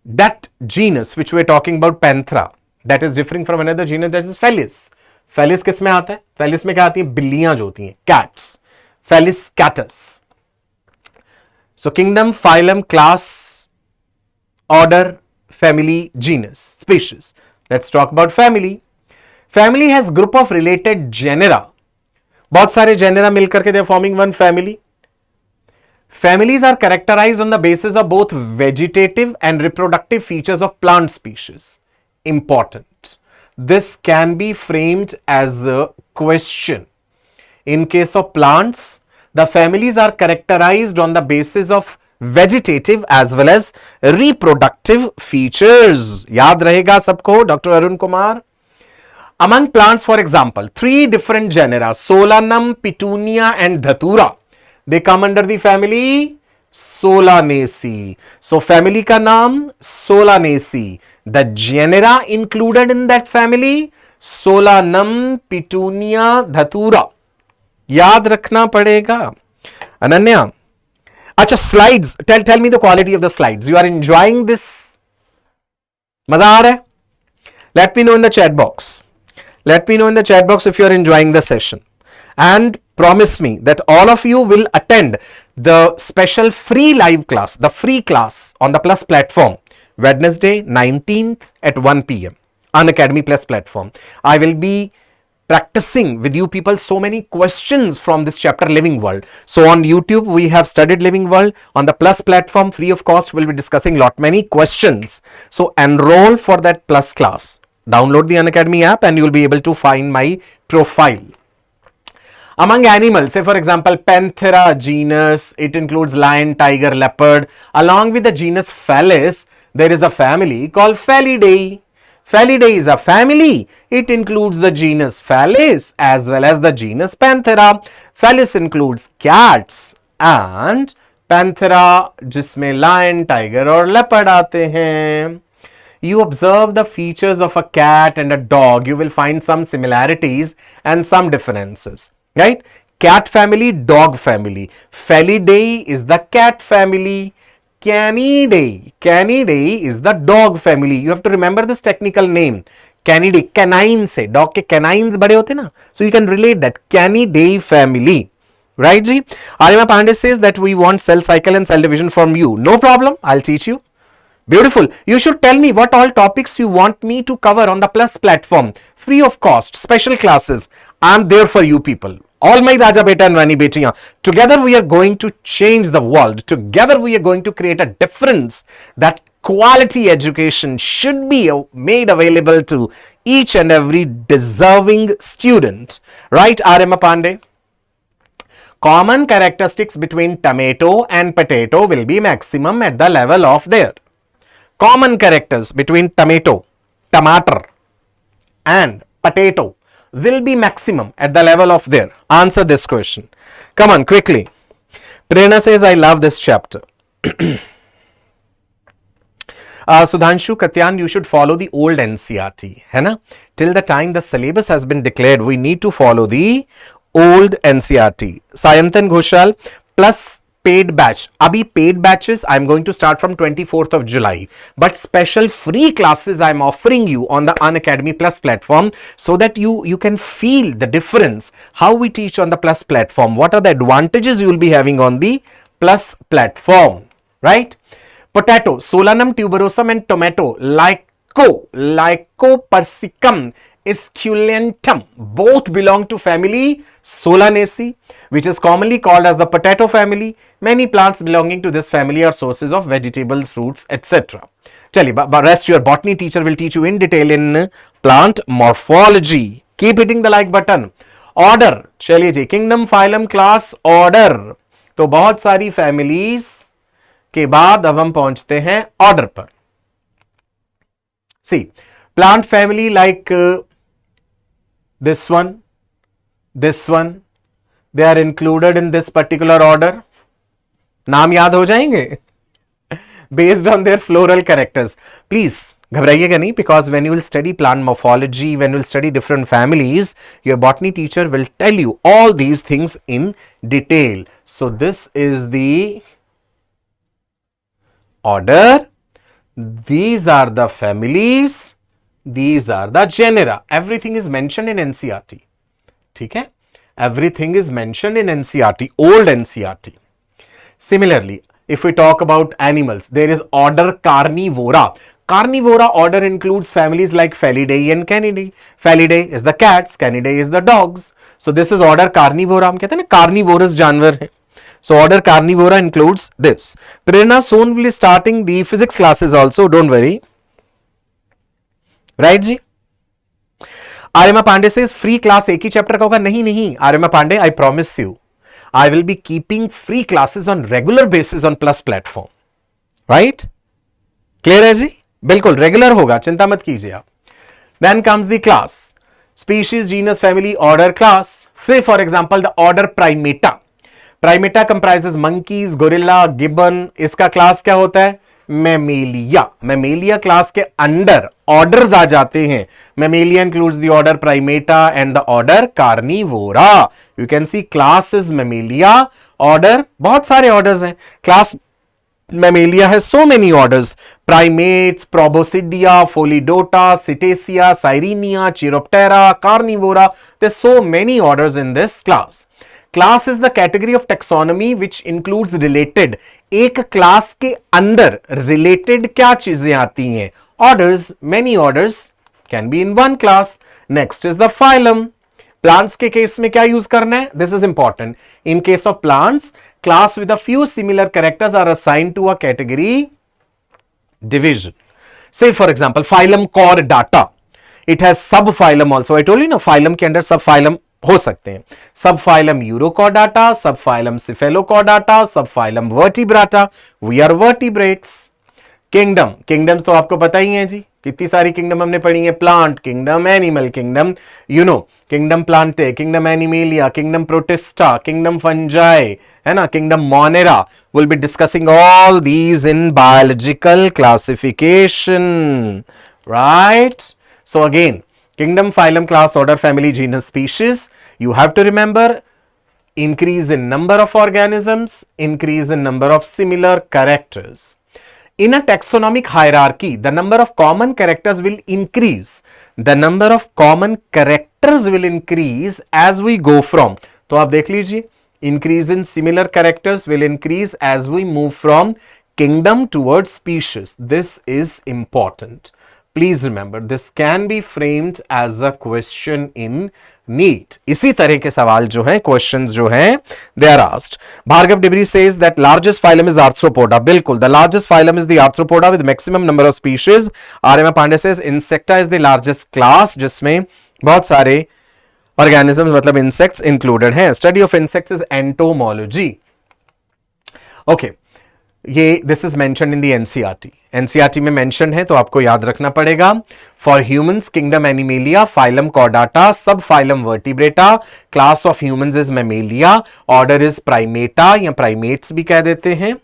that genus which we are talking about, Panthera, that is differing from another genus, that is Felis. Felis किस में आता है? Felis में क्या आती है? बिल्लियां जो होती हैं, cats. Felis catus. So kingdom, phylum, class, order, family, genus, species. Let's talk about family. Family has group of related genera. बहुत सारे genera मिलकर के they are forming one family. Families are characterized on the basis of both vegetative and reproductive features of plant species. Important. This can be framed as a question. In case of plants, the families are characterized on the basis of vegetative as well as reproductive features. याद रहेगा सबको, Dr. Arun Kumar? Among plants, for example, 3 different genera, Solanum, Petunia and Dhatura. They come under the family Solanaceae. So family का नाम Solanaceae. The genera included in that family Solanum, Petunia, Dhatura. याद रखना पड़ेगा. अनन्या, अच्छा slides. Tell me the quality of the slides. You are enjoying this? मजा आ रहा है? Let me know in the chat box. Let me know in the chat box if you are enjoying the session. And promise me that all of you will attend the special free live class, the free class on the Plus platform, Wednesday 19th at 1 p.m. Unacademy Plus platform. I will be practicing with you people so many questions from this chapter Living World. So on YouTube we have studied Living World. On the Plus platform, free of cost, we'll be discussing lot many questions. So enroll for that Plus class. Download the Unacademy app and you will be able to find my profile. Among animals, say for example Panthera genus, it includes lion, tiger, leopard. Along with the genus Felis, there is a family called Felidae. Felidae is a family. It includes the genus Felis as well as the genus Panthera. Felis includes cats and Panthera जिसमें lion, tiger और leopard आते हैं. You observe the features of a cat and a dog, you will find some similarities and some differences. Right? Cat family, dog family. Felidae is the cat family. Canidae is the dog family. You have to remember this technical name. Canidae, canine से, dog के canines बड़े होते ना. So you can relate that. Canidae family. Right, Ji? Arima Pandey says that we want cell cycle and cell division from you. No problem. I'll teach you. Beautiful. You should tell me what all topics you want me to cover on the Plus platform. Free of cost. Special classes. I'm there for you people. All my Raja Beta and Rani Betiyan. Together we are going to change the world. Together we are going to create a difference. That quality education should be made available to each and every deserving student. Right, Arima Pandey? Common characteristics between tomato and potato will be maximum at the level of their. Common characters between tomato, tomato and potato will be maximum at the level of their. Answer this question. Come on, quickly. Prerna says, I love this chapter. Sudhanshu Katyan, you should follow the old NCRT. है ना? Till the time the syllabus has been declared, we need to follow the old NCRT. Sayantan Ghoshal, plus paid batch. Abhi paid batches I am going to start from 24th of July. But special free classes I am offering you on the Unacademy Plus platform so that you can feel the difference. How we teach on the Plus platform. What are the advantages you will be having on the Plus platform. Right? Potato, Solanum tuberosum and tomato, Lycopersicum esculentum, both belong to family Solanaceae, which is commonly called as the potato family. Many plants belonging to this family are sources of vegetables, fruits, etc. Chaliye, but rest your botany teacher will teach you in detail in plant morphology. Keep hitting the like button. Order, चलिए जी, kingdom, phylum, class, order. तो बहुत सारी families के बाद अब हम पहुंचते हैं order पर. See, plant family like this one, they are included in this particular order. नाम याद हो जाएंगे based on their floral characters. Please घबराइएगा नहीं, because when you will study plant morphology, when you will study different families, your botany teacher will tell you all these things in detail. So this is the order, these are the families, these are the genera. Everything is mentioned in NCERT. ठीक है, everything is mentioned in NCERT, old NCERT. Similarly, if we talk about animals, there is order Carnivora. Carnivora order includes families like Felidae and Canidae. Felidae is the cats, Canidae is the dogs. So this is order Carnivora. हम कहते हैं ना carnivorous जानवर है. So order Carnivora includes this. Prerna soon will be starting the physics classes also. Don't worry. Right जी? आर्यमा पांडे से free class एक ही chapter का होगा? नहीं Aryama Pandey, I promise you I will be keeping free classes on regular basis on Plus platform. Right? Clear है जी? बिल्कुल regular होगा, चिंता मत कीजिए आप. Then comes the class. Species, genus, family, order, class. Say for example the order Primata. Primata comprises monkeys, gorilla, gibbon. इसका class क्या होता है? मेमेलिया. मेमेलिया क्लास के अंडर ऑर्डर्स आ जाते हैं. Mammalia includes the order Primata and the order Carnivora. You can see class is Mammalia. Order बहुत सारे orders हैं. क्लास मेमेलिया है so many orders: primates, proboscidea, pholidota, cetacea, sirenia, chiroptera, carnivora. There's so many orders in this class. Class is the category of taxonomy which includes related. एक class के अंदर related क्या चीजें आती हैं? Orders. Many orders can be in one class. Next is the phylum. Plants के case में क्या यूज करना है? This is important. In case of plants, class with a few similar characters are assigned to a category division. Say for example phylum Chordata. It has sub phylum also. I told you ना, phylum के अंदर सब phylum हो सकते हैं. सब phylum यूरोकॉर्डाटा, सब phylum Cephalochordata, sub phylum Vertebrata. We are vertebrates. Kingdom. Kingdoms तो आपको पता ही है जी, कितनी सारी किंगडम हमने पढ़ी है. Plant kingdom, animal kingdom, you know, kingdom Plantae, kingdom animalia, kingdom protista, kingdom fungi, है ना, kingdom Monera. Will be discussing all these in biological classification. Right? So again, kingdom, phylum, class, order, family, genus, species. You have to remember, increase in number of organisms, increase in number of similar characters. In a taxonomic hierarchy, the number of common characters will increase. The number of common characters will increase as we go from. तो आप देख लीजिए, increase in similar characters will increase as we move from kingdom towards species. This is important. Please remember, this can be framed as a question in NEET. इसी तरह के सवाल जो हैं, क्वेश्चंस जो हैं, they are asked. Bhargav Dibri says that largest phylum is Arthropoda. बिल्कुल, the largest phylum is the Arthropoda with maximum number of species. Aryama Pandey says Insecta is the largest class, जिसमें बहुत सारे organisms मतलब insects included हैं. Study of insects is entomology. Okay. ये this is mention in the NCERT. NCERT में mention है तो आपको याद रखना पड़ेगा. For humans, kingdom Animalia, phylum Chordata, sub phylum Vertebrata, class of humans is Mammalia, order is Primata या primates भी कह देते हैं,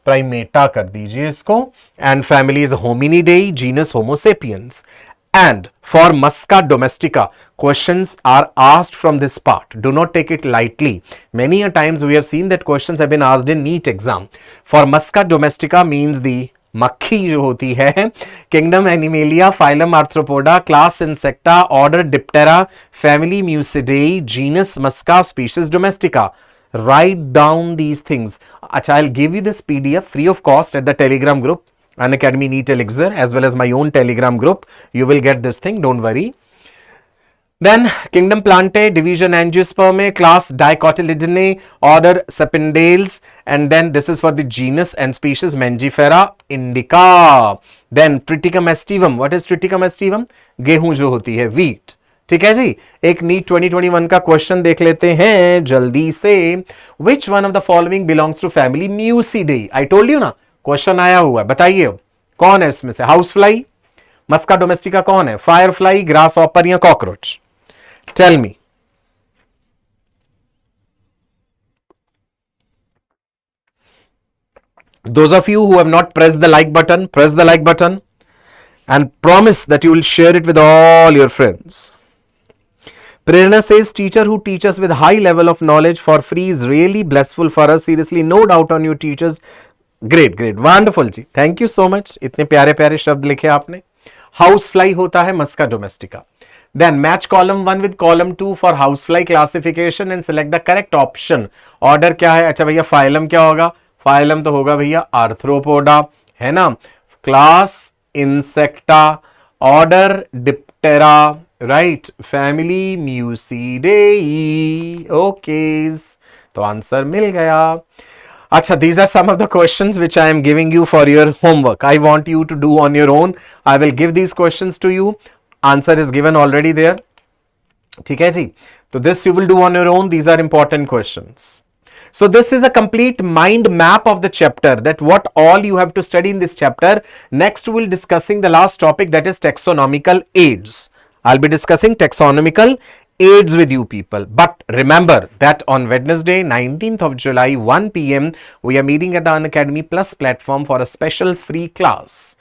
प्राइमेटा कर दीजिए इसको, and family is Hominidae, genus Homo sapiens. And for Musca domestica, questions are asked from this part. Do not take it lightly. Many a times we have seen that questions have been asked in NEET exam. For Musca domestica means the मक्खी जो होती है, kingdom Animalia, phylum Arthropoda, class Insecta, order Diptera, family Muscidae, genus Musca, species domestica. Write down these things. अच्छा, I'll give you this PDF free of cost at the Telegram group, Unacademy NEET Elixir, as well as my own Telegram group. You will get this thing, don't worry. Then kingdom Plantae, division Angiospermae, class Dicotyledonnae, order Sapindales, and then this is for the genus and species Mangifera indica. Then Triticum aestivum. What is Triticum aestivum? गेहूं जो होती है, wheat. ठीक है जी. एक NEET 2021 का question देख लेते हैं जल्दी से. Which one of the following belongs to family Mucidae? I told you ना, क्वेश्चन आया हुआ है, बताइए कौन है इसमें से. हाउस फ्लाई, मस्का डोमेस्टिका कौन है? फायर फ्लाई, ग्रास ऑपर या cockroach? Tell me. Those of you who have not pressed the like button, press the like button and promise that you will share it with all your friends. Prerna says, teacher who teaches with high level of knowledge for free is really blissful for us. Seriously, no doubt on you teachers. Great great wonderful जी, thank you so much, इतने प्यारे प्यारे शब्द लिखे आपने। House fly होता है Musca domestica. Then match column 1 with column 2 for house fly classification and select the correct option. Order क्या है? अच्छा भैया फाइलम क्या होगा? फाइलम तो होगा भैया आर्थ्रोपोडा, है ना। Class Insecta, order Diptera, right, family Muscidae. Okay, तो आंसर मिल गया। Acha, these are some of the questions which I am giving you for your homework. I want you to do on your own. I will give these questions to you. Answer is given already there. ठीक है जी, तो this you will do on your own. These are important questions. So this is a complete mind map of the chapter, that what all you have to study in this chapter. Next we will discussing the last topic, that is taxonomical aids. I'll be discussing taxonomical aids with you people. But remember that on Wednesday 19th of July 1 p.m. we are meeting at the Unacademy Plus platform for a special free class.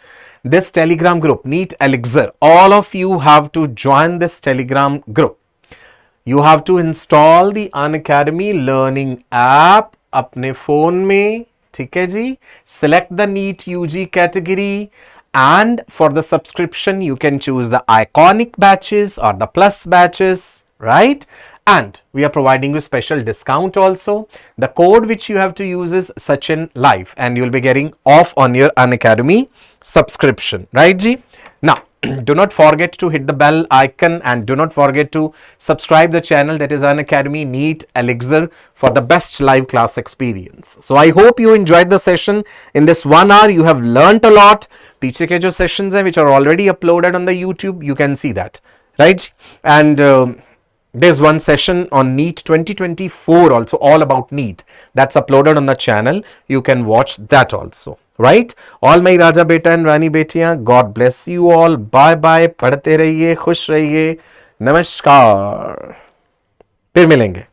This Telegram group, NEET Elixir, all of you have to join this Telegram group. You have to install the Unacademy learning app अपने phone में, ठीक है जी. Select the NEET UG category, and for the subscription you can choose the iconic batches or the plus batches, right? And we are providing you special discount also. The code which you have to use is Sachin Live, and you will be getting off on your Unacademy subscription, right ji? Now do not forget to hit the bell icon, and do not forget to subscribe the channel, that is Unacademy NEET Elixir, for the best live class experience. So I hope you enjoyed the session. In this 1 hour you have learnt a lot. पीछे के जो sessions हैं which are already uploaded on the YouTube, you can see that, right? And there's one session on NEET 2024 also, all about NEET, that's uploaded on the channel. You can watch that also, right? All my Raja Beta and Rani Betiyan, God bless you all. Bye bye. पढ़ते रहिए, खुश रहिए. नमस्कार. फिर मिलेंगे.